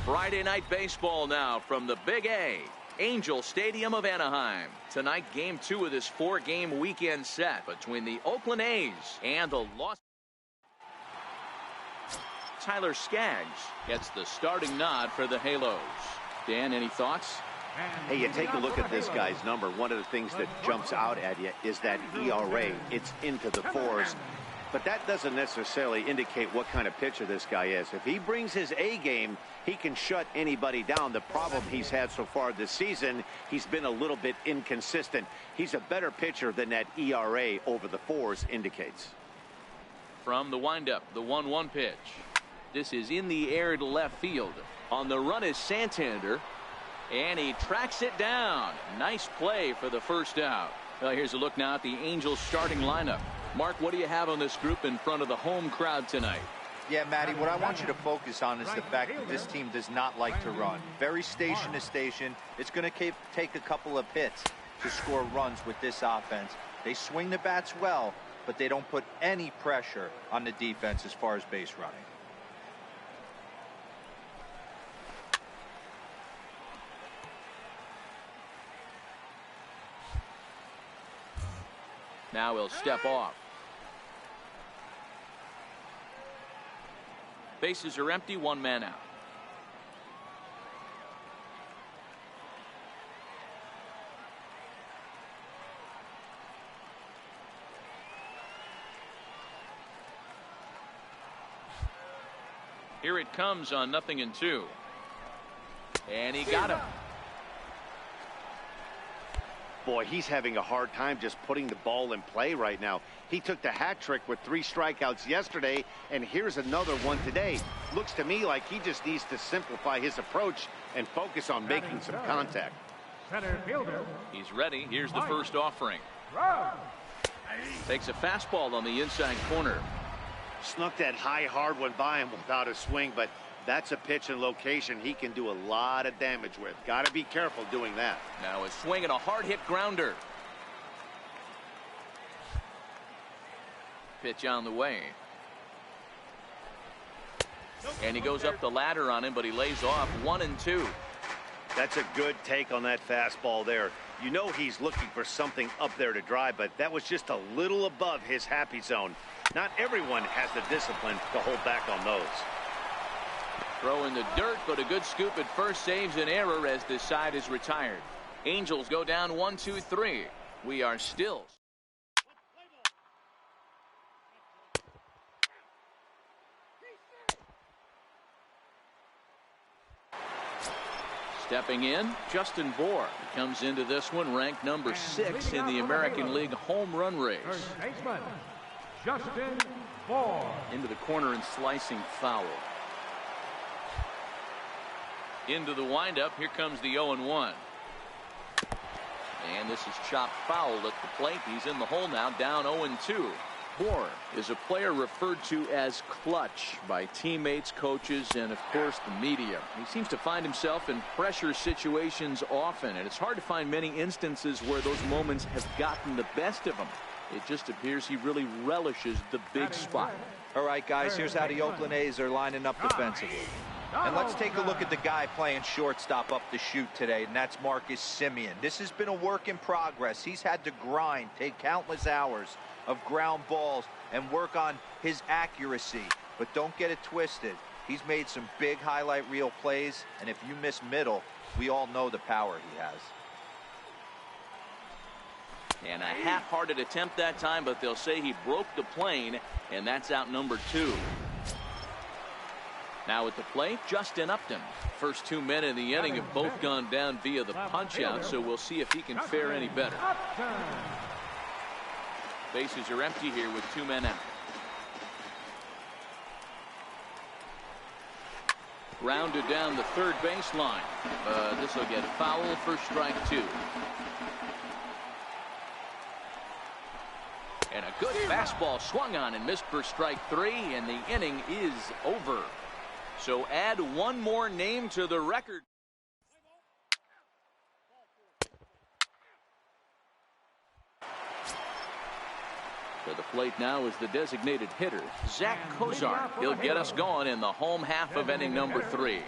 A: Friday night baseball now from the Big A. Angel Stadium of Anaheim. Tonight, game 2 of this 4-game weekend set between the Oakland A's and the Los. Tyler Skaggs gets the starting nod for the Halos. Dan, any thoughts?
B: Hey, you take a look at this guy's number. One of the things that jumps out at you is that ERA. It's into the 4s. But that doesn't necessarily indicate what kind of pitcher this guy is. If he brings his A game, he can shut anybody down. The problem he's had so far this season, he's been a little bit inconsistent. He's a better pitcher than that ERA over the 4s indicates.
A: From the windup, the 1-1 pitch. This is in the air to left field. On the run is Santander, and he tracks it down. Nice play for the first out. Well, here's a look now at the Angels starting lineup. Mark, what do you have on this group in front of the home crowd tonight?
C: Yeah, Matty, what I want you to focus on is the fact that this team does not like to run. Very station to station. It's going to take a couple of hits to score runs with this offense. They swing the bats well, but they don't put any pressure on the defense as far as base running.
A: Now he'll step off. Bases are empty, 1 man out. Here it comes on 0-2. And he got him.
B: Boy, he's having a hard time just putting the ball in play right now. He took the hat trick with 3 strikeouts yesterday, and here's another one today. Looks to me like he just needs to simplify his approach and focus on making some contact.
D: Center fielder.
A: He's ready. Here's the first offering. Takes a fastball on the inside corner.
B: Snuck that high, hard one by him without a swing, but that's a pitch and location he can do a lot of damage with. Got to be careful doing that.
A: Now a swing and a hard hit grounder. Pitch on the way. And he goes up the ladder on him, but he lays off 1-2.
B: That's a good take on that fastball there. You know he's looking for something up there to drive, but that was just a little above his happy zone. Not everyone has the discipline to hold back on those.
A: Throw in the dirt, but a good scoop at first saves an error as this side is retired. Angels go down 1-2-3. We are still. Stepping in, Justin Bohr comes into this one ranked number 6 in the American League home run race.
D: Third baseman, Justin Bohr.
A: Into the corner and slicing foul. Into the windup. Here comes the 0-1. And this is chopped foul at the plate. He's in the hole now, down 0-2. Bohr is a player referred to as clutch by teammates, coaches, and of course the media. He seems to find himself in pressure situations often, and it's hard to find many instances where those moments have gotten the best of him. It just appears he really relishes the big spot.
C: All right, guys, here's how the Oakland A's are lining up defensively. And let's take a look at the guy playing shortstop up the chute today, and that's Marcus Semien. This has been a work in progress. He's had to grind, take countless hours of ground balls, and work on his accuracy. But don't get it twisted. He's made some big highlight reel plays, and if you miss middle, we all know the power he has.
A: And a half-hearted attempt that time, but they'll say he broke the plane, and that's out number 2. Now at the plate, Justin Upton. First 2 men in the inning have both gone down via the punch-out, so we'll see if he can fare any better. Bases are empty here with 2 men out. Grounded down the third baseline. This will get foul for strike 2. And a good fastball swung on and missed for strike 3, and the inning is over. So add one more name to the record. To the plate now is the designated hitter, Zach Kozar. He'll get us going in the home half of inning number 3.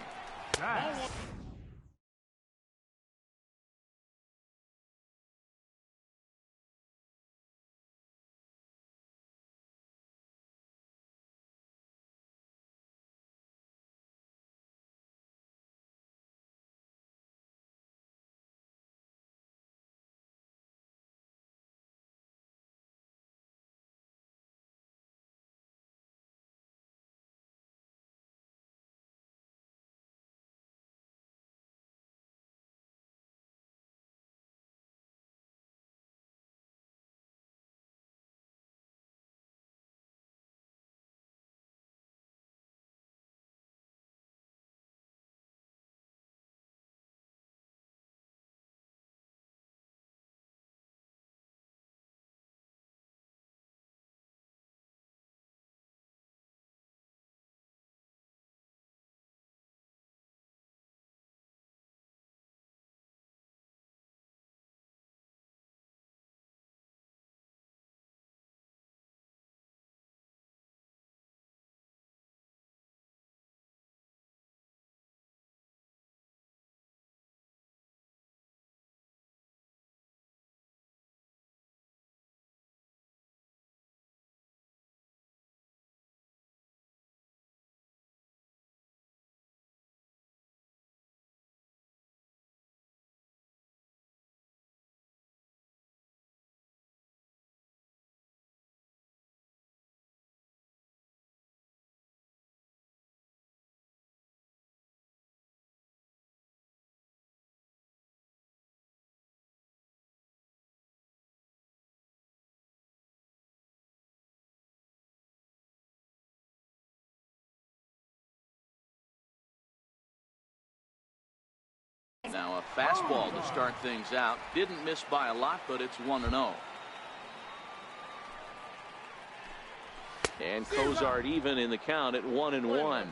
A: A fastball to start things out. Didn't miss by a lot, but it's 1-0. And Cozart even in the count at 1-1.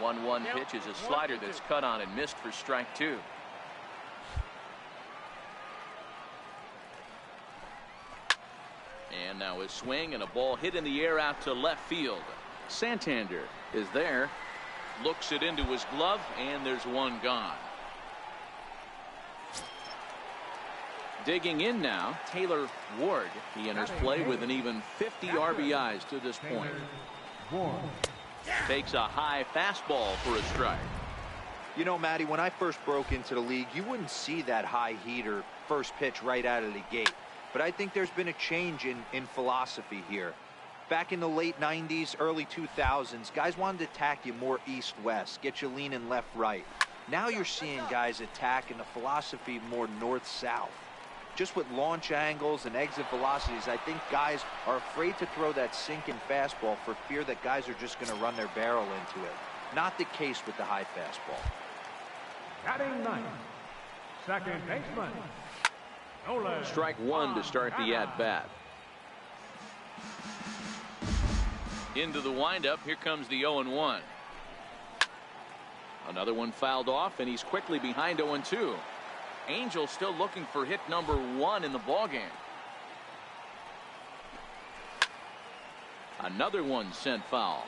A: 1-1 pitch is a slider that's cut on and missed for strike 2. And now a swing and a ball hit in the air out to left field. Santander is there, looks it into his glove, and there's one gone. Digging in now, Taylor Ward. He enters play with an even 50 RBIs to this point. Takes a high fastball for a strike.
C: You know, Matty, when I first broke into the league, you wouldn't see that high heater first pitch right out of the gate. But I think there's been a change in philosophy here. Back in the late 90s, early 2000s, guys wanted to attack you more east-west, get you leaning left-right. Now you're seeing guys attack in the philosophy more north-south. Just with launch angles and exit velocities, I think guys are afraid to throw that sinking fastball for fear that guys are just going to run their barrel into it. Not the case with the high fastball.
D: Batting ninth, second baseman.
A: Strike one to start the at-bat. Into the windup. Here comes the 0-1. Another one fouled off, and he's quickly behind 0-2. Angel still looking for hit number 1 in the ballgame. Another one sent foul.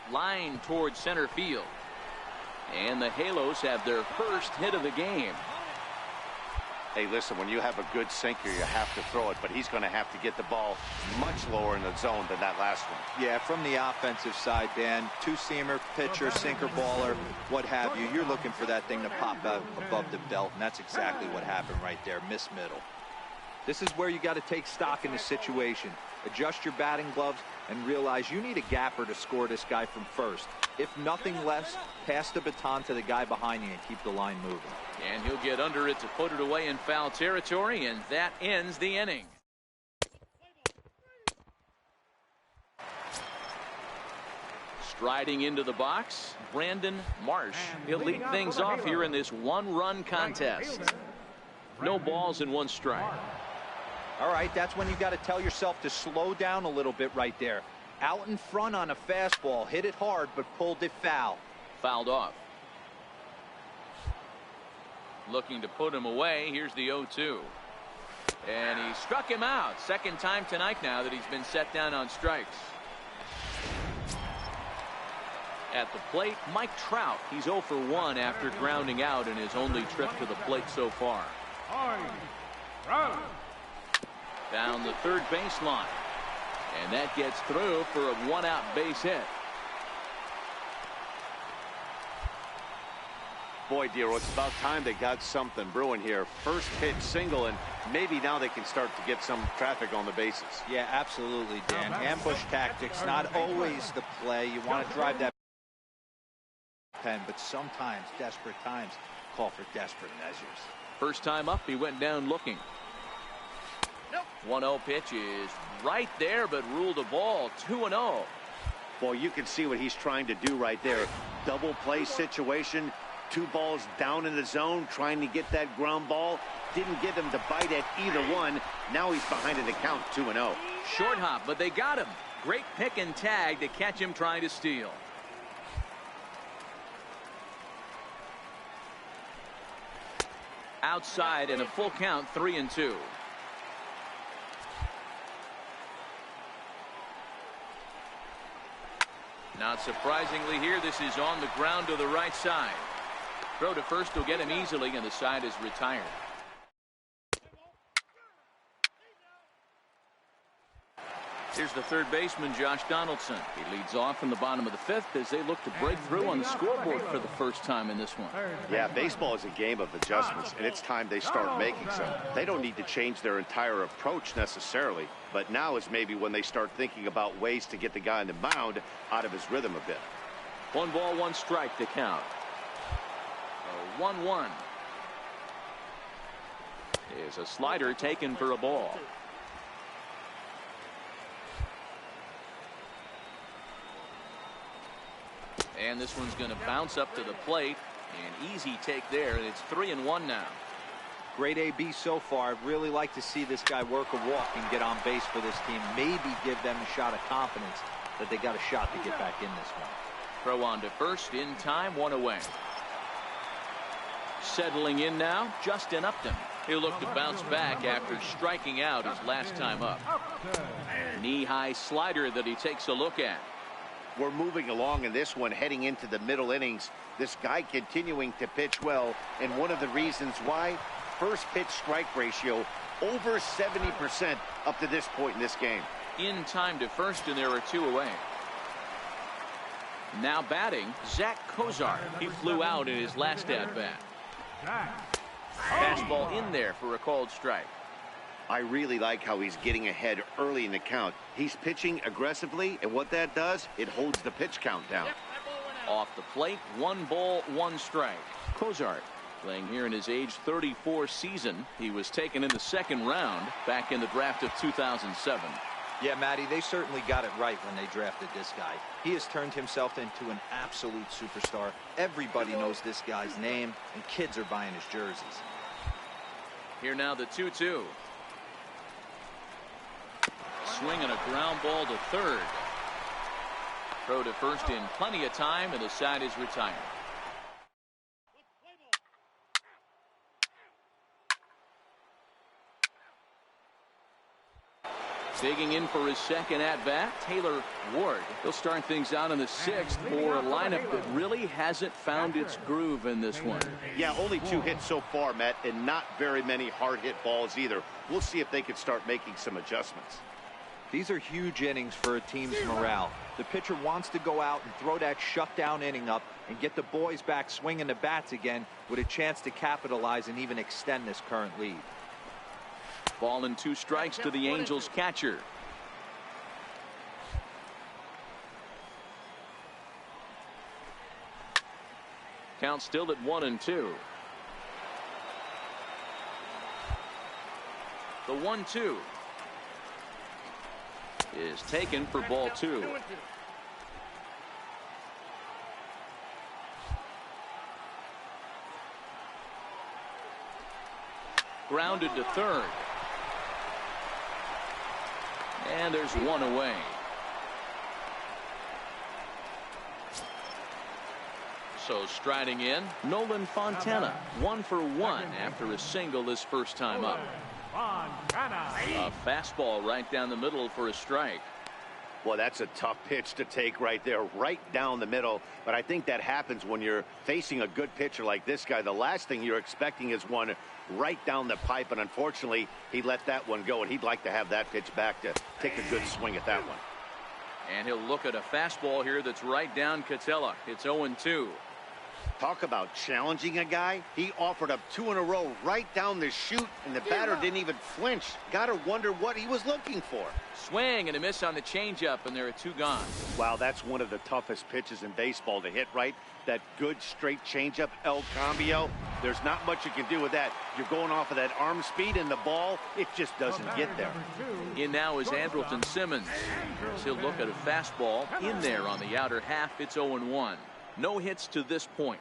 A: Line towards center field. And the Halos have their first hit of the game.
B: Hey, listen, when you have a good sinker, you have to throw it, but he's going to have to get the ball much lower in the zone than that last one.
C: Yeah, from the offensive side, Dan, two-seamer, pitcher, sinker, baller, what have you, you're looking for that thing to pop out above the belt, and that's exactly what happened right there, miss middle. This is where you got to take stock in the situation. Adjust your batting gloves and realize you need a gapper to score this guy from first. If nothing less, pass the baton to the guy behind you and keep the line moving.
A: And he'll get under it to put it away in foul territory, and that ends the inning. Striding into the box, Brandon Marsh. He'll lead things off here in this one-run contest. No balls and one strike.
C: All right, that's when you got to tell yourself to slow down a little bit right there. Out in front on a fastball, hit it hard, but pulled it foul.
A: Fouled off. Looking to put him away. Here's the 0-2. And he struck him out. Second time tonight now that he's been set down on strikes. At the plate, Mike Trout. He's 0 for 1 after grounding out in his only trip to the plate so far. Down the third baseline. And that gets through for a one-out base hit.
B: Boy, Dero, it's about time they got something brewing here. First pitch single, and maybe now they can start to get some traffic on the bases.
C: Yeah, absolutely, Dan. Ambush tactics, not always the play. You want to drive that pen, but sometimes desperate times call for desperate measures.
A: First time up, he went down looking. 1-0 pitch is right there, but ruled a ball. 2-0.
B: Boy, you can see what he's trying to do right there. Double play situation. 2 balls down in the zone, trying to get that ground ball. Didn't get him to bite at either one. Now he's behind in the count, 2-0.
A: Short hop, but they got him. Great pick and tag to catch him trying to steal. Outside and a full count, 3-2. Not surprisingly here, this is on the ground to the right side. Throw to first will get him easily, and the side is retired. Here's the third baseman, Josh Donaldson. He leads off in the bottom of the 5th as they look to break through on the scoreboard for the first time in this one.
B: Yeah, baseball is a game of adjustments, and it's time they start making some. They don't need to change their entire approach necessarily, but now is maybe when they start thinking about ways to get the guy on the mound out of his rhythm a bit.
A: 1 ball, 1 strike to count. 1-1. is a slider taken for a ball. And this one's going to bounce up to the plate. An easy take there, and it's 3-1 now.
C: Great AB so far. I'd really like to see this guy work a walk and get on base for this team. Maybe give them a shot of confidence that they got a shot to get back in this one.
A: Throw on to first in time, 1 away. Settling in now, Justin Upton. He'll look to bounce back after striking out his last time up. Knee-high slider that he takes a look at.
B: We're moving along in this one, heading into the middle innings. This guy continuing to pitch well, and one of the reasons why, first pitch strike ratio over 70% up to this point in this game.
A: In time to first, and there are 2 away. Now batting, Zach Kozar. He flew out in his last at-bat. Fastball in there for a called strike.
B: I really like how he's getting ahead early in the count. He's pitching aggressively, and what that does, it holds the pitch count down.
A: Off the plate, 1 ball, 1 strike. Kozart playing here in his age 34 season. He was taken in the 2nd round back in the draft of 2007.
C: Yeah, Matty, they certainly got it right when they drafted this guy. He has turned himself into an absolute superstar. Everybody knows this guy's name, and kids are buying his jerseys.
A: Here now the 2-2. Swinging a ground ball to third. Throw to first in plenty of time, and the side is retired. Digging in for his second at-bat, Taylor Ward. He'll start things out in the 6th for a lineup that really hasn't found its groove in this one.
B: Yeah, only 2 hits so far, Matt, and not very many hard-hit balls either. We'll see if they can start making some adjustments.
C: These are huge innings for a team's morale. The pitcher wants to go out and throw that shutdown inning up and get the boys back swinging the bats again with a chance to capitalize and even extend this current lead.
A: Ball and 2 strikes to the Angels catcher. Count still at 1-2. The 1-2 is taken for ball 2. Grounded to third. And there's 1 away. So striding in, Nolan Fontana, 1 for 1 after a single his first time up. A fastball right down the middle for a strike.
B: Well, that's a tough pitch to take right there, right down the middle. But I think that happens when you're facing a good pitcher like this guy. The last thing you're expecting is one right down the pipe, and unfortunately, he let that one go, and he'd like to have that pitch back to take a good swing at that one.
A: And he'll look at a fastball here that's right down Catella. It's 0-2.
B: Talk about challenging a guy. He offered up 2 in a row right down the chute, and the batter didn't even flinch. Gotta wonder what he was looking for.
A: Swing and a miss on the changeup, and there are 2 gone.
B: Wow, that's one of the toughest pitches in baseball to hit right. That good straight changeup, El Cambio. There's not much you can do with that. You're going off of that arm speed, and the ball, it just doesn't get there.
A: In now is Andrelton Simmons. He'll look at a fastball in there on the outer half. It's 0-1. No hits to this point.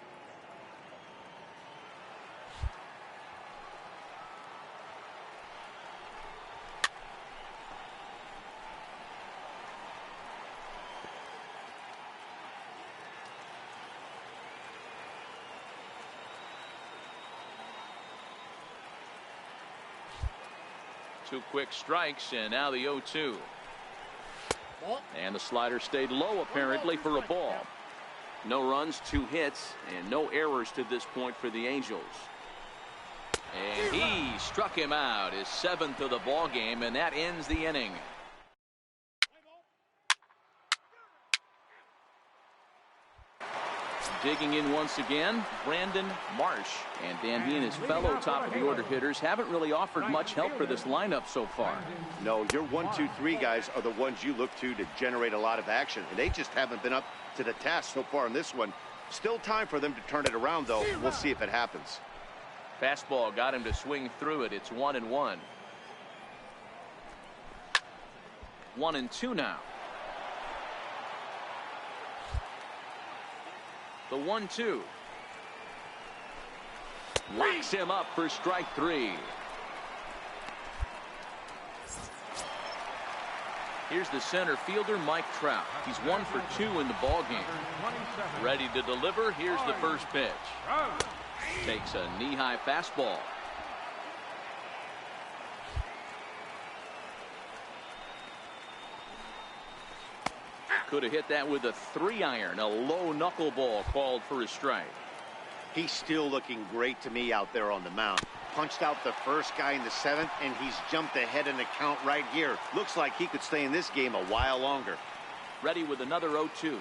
A: Two quick strikes, and now the 0-2. And the slider stayed low apparently for a ball. No runs, 2 hits, and no errors to this point for the Angels. And he struck him out, his 7th of the ball game, and that ends the inning. Digging in once again, Brandon Marsh. And Dan, he and his fellow top of the order hitters haven't really offered much help for this lineup so far.
B: No, your 1, 2, 3 guys are the ones you look to generate a lot of action, and they just haven't been up to the task so far in this one. Still time for them to turn it around, though. We'll see if it happens.
A: Fastball got him to swing through it. It's 1-1. 1-2 now. The 1-2. Locks him up for strike 3. Here's the center fielder, Mike Trout. He's 1 for 2 in the ballgame. Ready to deliver. Here's the first pitch. Takes a knee-high fastball. Could have hit that with a 3-iron. A low knuckleball called for a strike.
B: He's still looking great to me out there on the mound. Punched out the first guy in the 7th, and he's jumped ahead in the count right here. Looks like he could stay in this game a while longer.
A: Ready with another 0-2.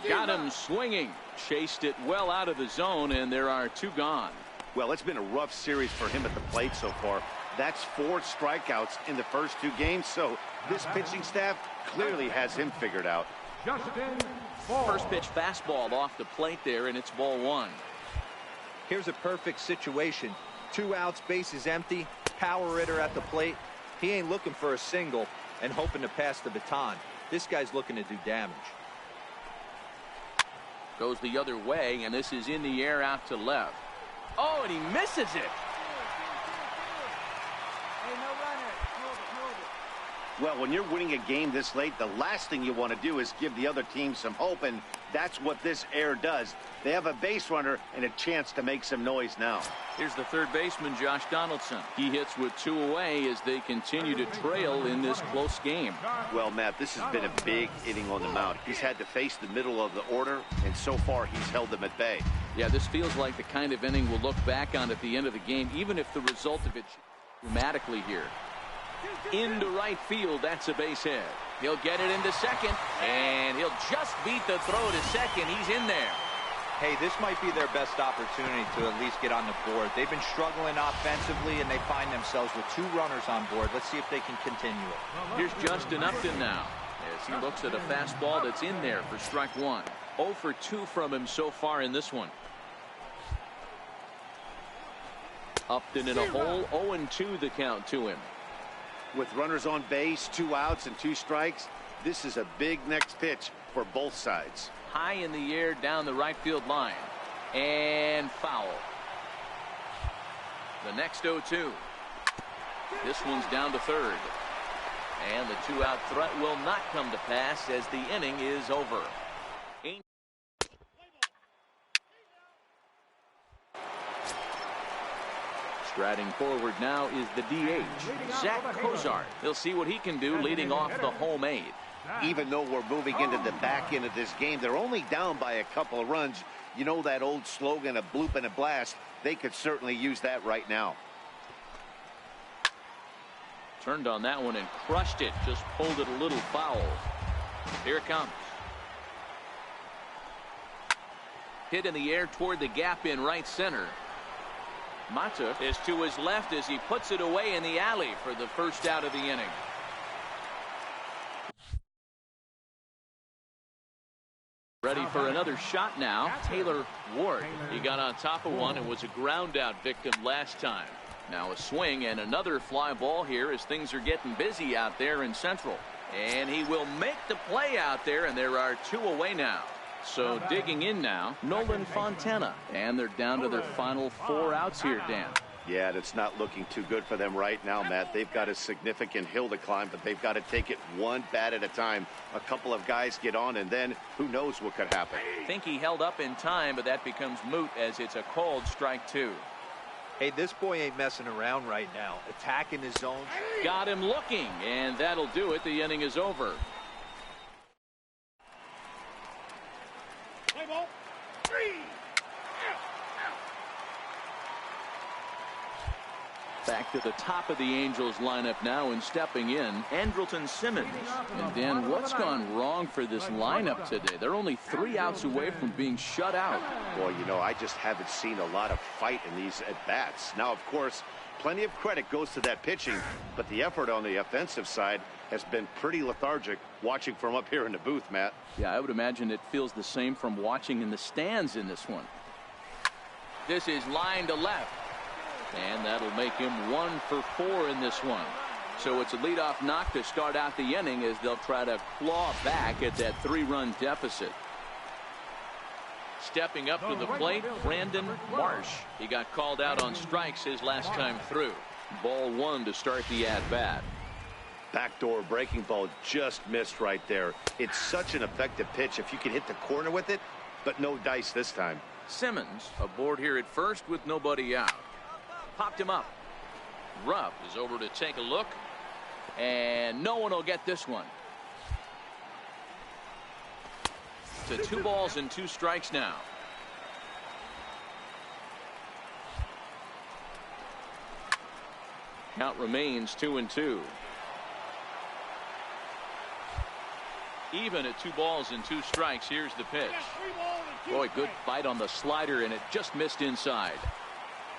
A: Got him swinging. Chased it well out of the zone, and there are 2 gone.
B: Well, it's been a rough series for him at the plate so far. That's 4 strikeouts in the first 2 games, so this pitching staff clearly has him figured out.
A: First pitch fastball off the plate there, and it's ball 1.
C: Here's a perfect situation. 2 outs, bases empty, power hitter at the plate. He ain't looking for a single and hoping to pass the baton. This guy's looking to do damage.
A: Goes the other way, and this is in the air out to left. Oh, and he misses it.
B: Well, when you're winning a game this late, the last thing you want to do is give the other team some hope, and that's what this error does. They have a base runner and a chance to make some noise now.
A: Here's the third baseman, Josh Donaldson. He hits with 2 away as they continue to trail in this close game.
B: Well, Matt, this has been a big inning on the mound. He's had to face the middle of the order, and so far he's held them at bay.
A: Yeah, this feels like the kind of inning we'll look back on at the end of the game, even if the result of it dramatically here. Into right field, that's a base hit. He'll get it into second, and he'll just beat the throw to second. He's in there.
C: Hey, this might be their best opportunity to at least get on the board. They've been struggling offensively, and they find themselves with 2 runners on board. Let's see if they can continue it.
A: Here's Justin Upton now as he looks at a fastball that's in there for strike 1. 0 for 2 from him so far in this one. Upton in a hole, 0-2 the count to him.
B: With runners on base, 2 outs and 2 strikes, this is a big next pitch for both sides.
A: High in the air down the right field line. And foul. The next 0-2. This one's down to third. And the 2-out threat will not come to pass as the inning is over. Striding forward now is the DH, Zach Cozart. He'll see what he can do leading off the home 8.
B: Even though we're moving into the back end of this game, they're only down by a couple of runs. You know that old slogan, a bloop and a blast? They could certainly use that right now.
A: Turned on that one and crushed it. Just pulled it a little foul. Here it comes. Hit in the air toward the gap in right center. Mata is to his left as he puts it away in the alley for the first out of the inning. Ready for another shot now. Taylor Ward. He got on top of one and was a ground out victim last time. Now a swing and another fly ball here as things are getting busy out there in Central. And he will make the play out there, and there are 2 away now. So digging in now, Nolan Fontana. And they're down to their final 4 outs here, Dan.
B: Yeah, it's not looking too good for them right now, Matt. They've got a significant hill to climb, but they've got to take it one bat at a time. A couple of guys get on, and then who knows what could happen.
A: I think he held up in time, but that becomes moot as it's a called strike 2.
C: Hey, this boy ain't messing around right now. Attacking his zone.
A: Got him looking, and that'll do it. The inning is over. Back to the top of the Angels lineup now, and stepping in, Andrelton Simmons. And Dan, what's gone wrong for this lineup today? They're only 3 outs away from being shut out.
B: Boy, you know, I just haven't seen a lot of fight in these at-bats. Now, of course, plenty of credit goes to that pitching, but the effort on the offensive side has been pretty lethargic watching from up here in the booth, Matt.
A: Yeah, I would imagine it feels the same from watching in the stands in this one. This is line to left. And that'll make him 1 for 4 in this one. So it's a leadoff knock to start out the inning as they'll try to claw back at that 3-run deficit. Stepping up to the plate, Brandon Marsh. He got called out on strikes his last time through. Ball 1 to start the at-bat.
B: Backdoor breaking ball just missed right there. It's such an effective pitch if you can hit the corner with it, but no dice this time.
A: Simmons aboard here at first with nobody out. Popped him up. Rupp is over to take a look, and no one will get this one. To 2 balls and 2 strikes now. Count remains 2-2. Even at 2 balls and 2 strikes. Here's the pitch. Boy, good fight on the slider, and it just missed inside.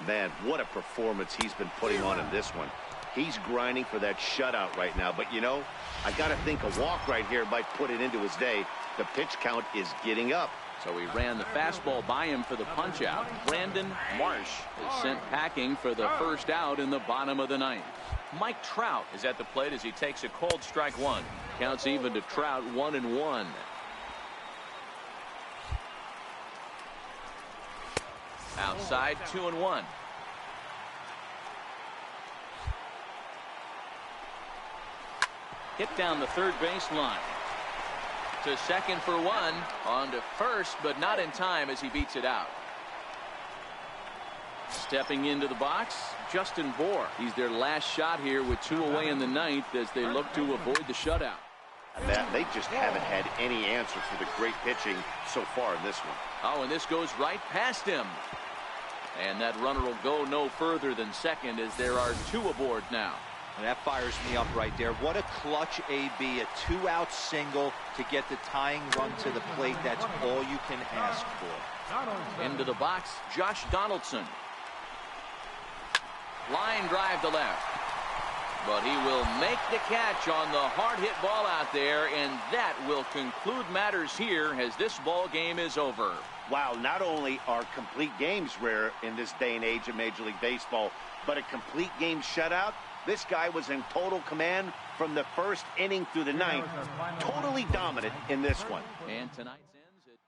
B: Man, what a performance he's been putting on in this one. He's grinding for that shutout right now, but you know, I gotta think a walk right here might put it into his day. The pitch count is getting up.
A: So he ran the fastball by him for the punch out. Brandon Marsh is sent packing for the first out in the bottom of the 9th. Mike Trout is at the plate as he takes a cold strike 1. Counts even to Trout, 1-1. Outside, 2-1. Hit down the third base line. To second for 1. On to first, but not in time as he beats it out. Stepping into the box, Justin Bour. He's their last shot here with 2 away in the 9th as they look to avoid the shutout.
B: Matt, they just haven't had any answer for the great pitching so far in this one.
A: Oh, and this goes right past him. And that runner will go no further than second as there are 2 aboard now.
C: And that fires me up right there. What a clutch AB, a 2-out single to get the tying run to the plate. That's all you can ask for.
A: Into the box, Josh Donaldson. Line drive to left. But he will make the catch on the hard hit ball out there, and that will conclude matters here as this ball game is over.
B: Wow, not only are complete games rare in this day and age of Major League Baseball, but a complete game shutout. This guy was in total command from the first inning through the 9th. Totally dominant in this one.
A: And tonight's ends at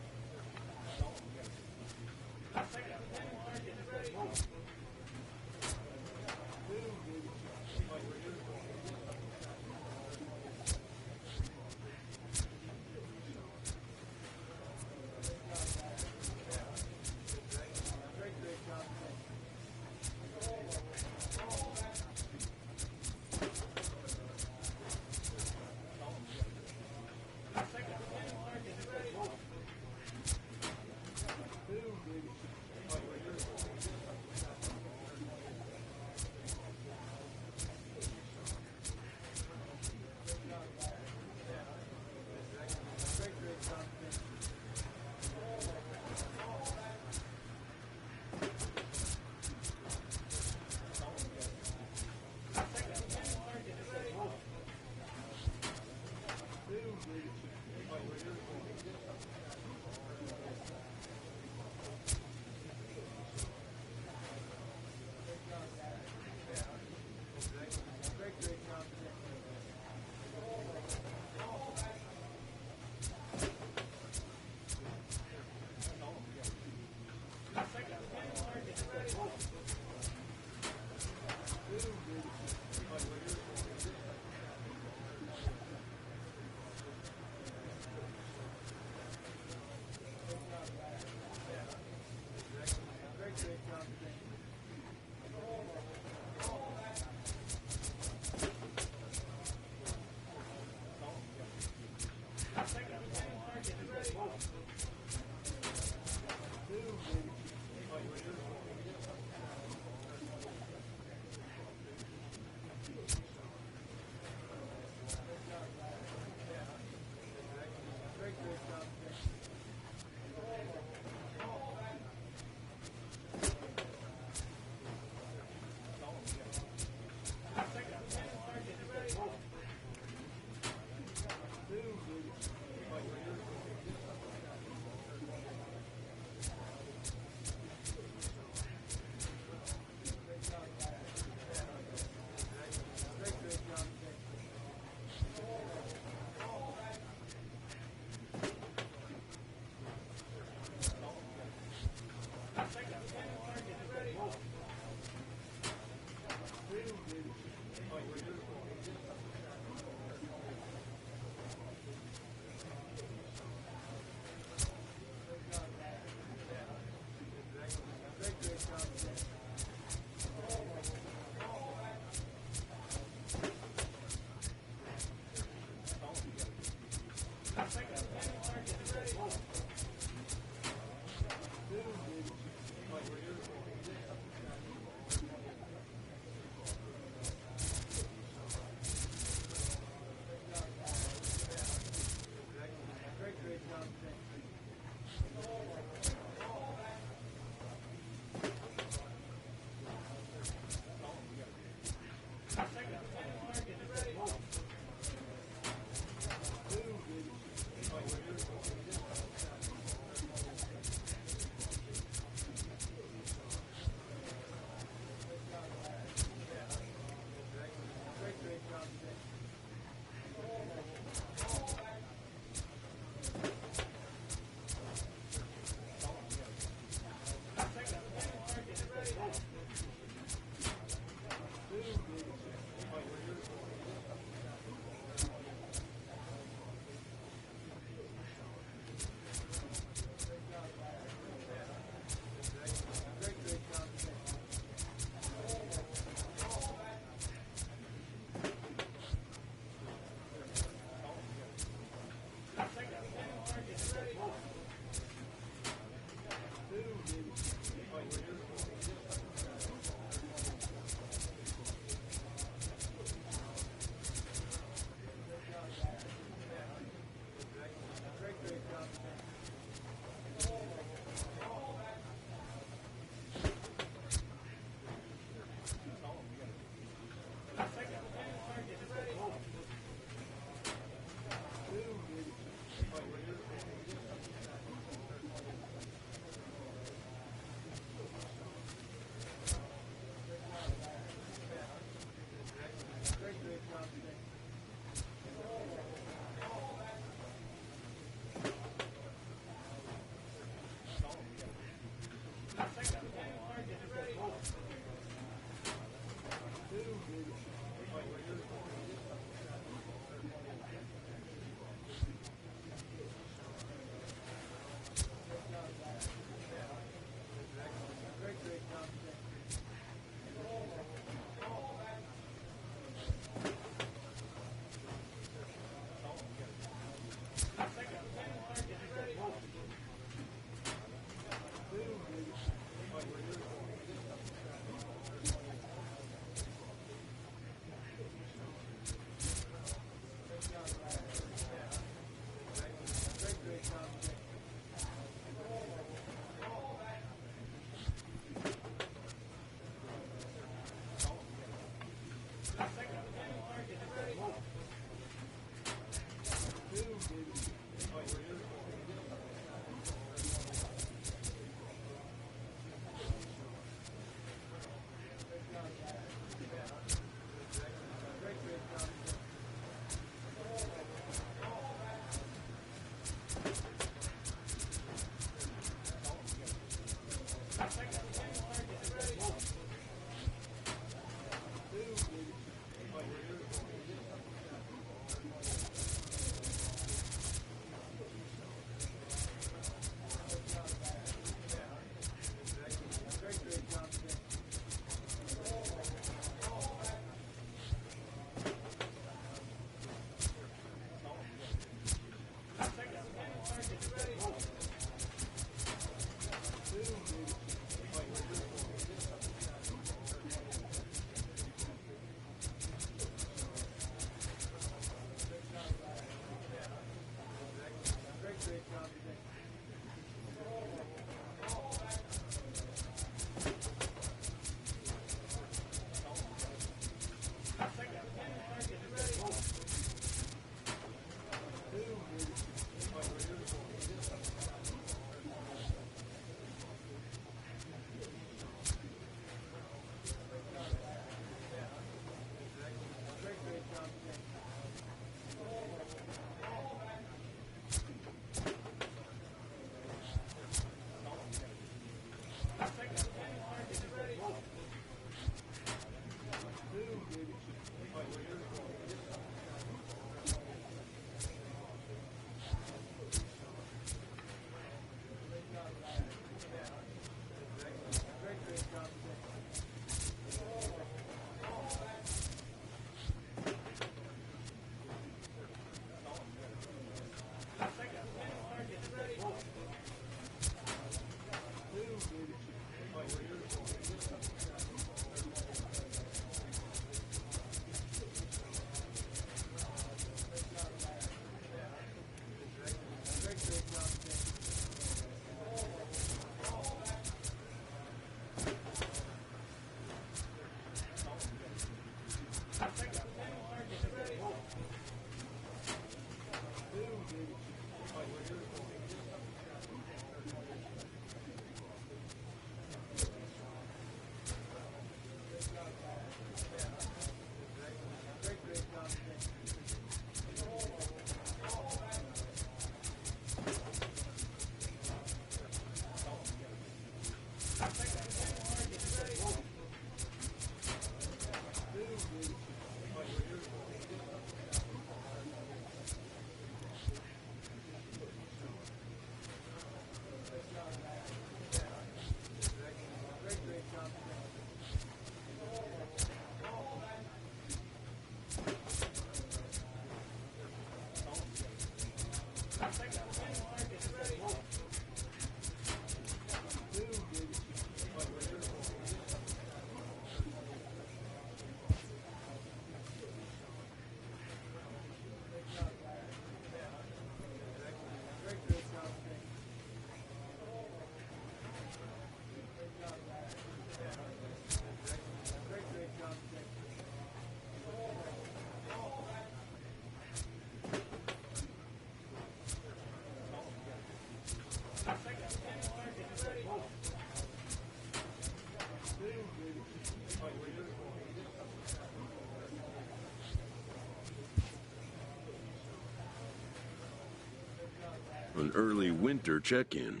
F: An early winter check-in.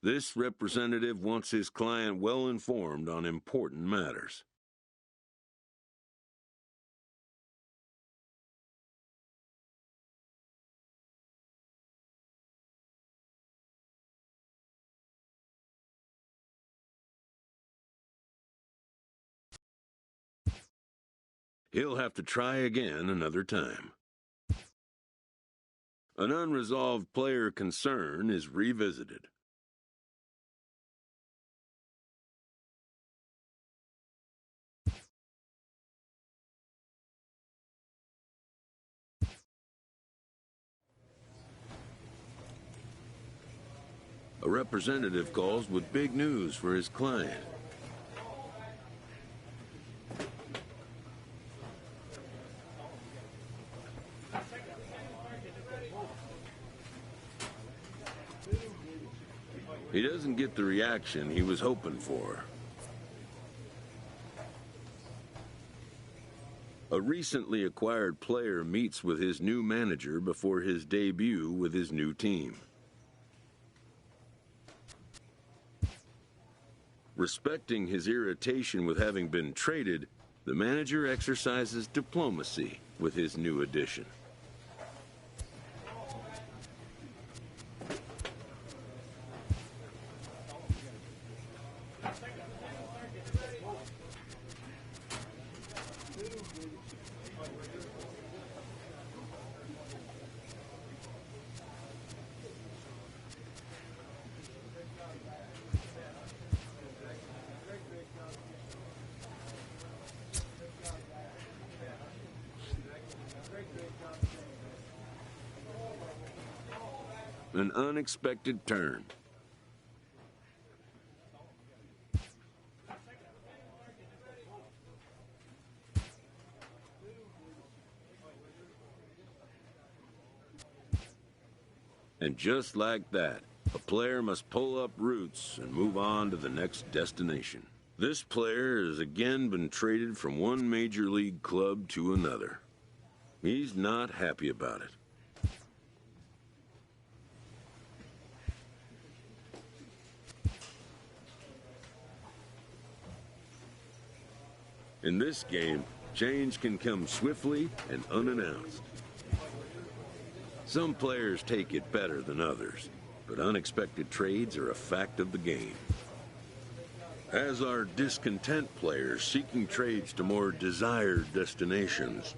F: This representative wants his client well informed on important matters. He'll have to try again another time. An unresolved player concern is revisited. A representative calls with big news for his client. He doesn't get the reaction he was hoping for. A recently acquired player meets with his new manager before his debut with his new team. Respecting his irritation with having been traded, the manager exercises diplomacy with his new addition. An unexpected turn. And just like that, a player must pull up roots and move on to the next destination. This player has again been traded from one major league club to another. He's not happy about it. In this game, change can come swiftly and unannounced. Some players take it better than others, but unexpected trades are a fact of the game. As are discontent players seeking trades to more desired destinations.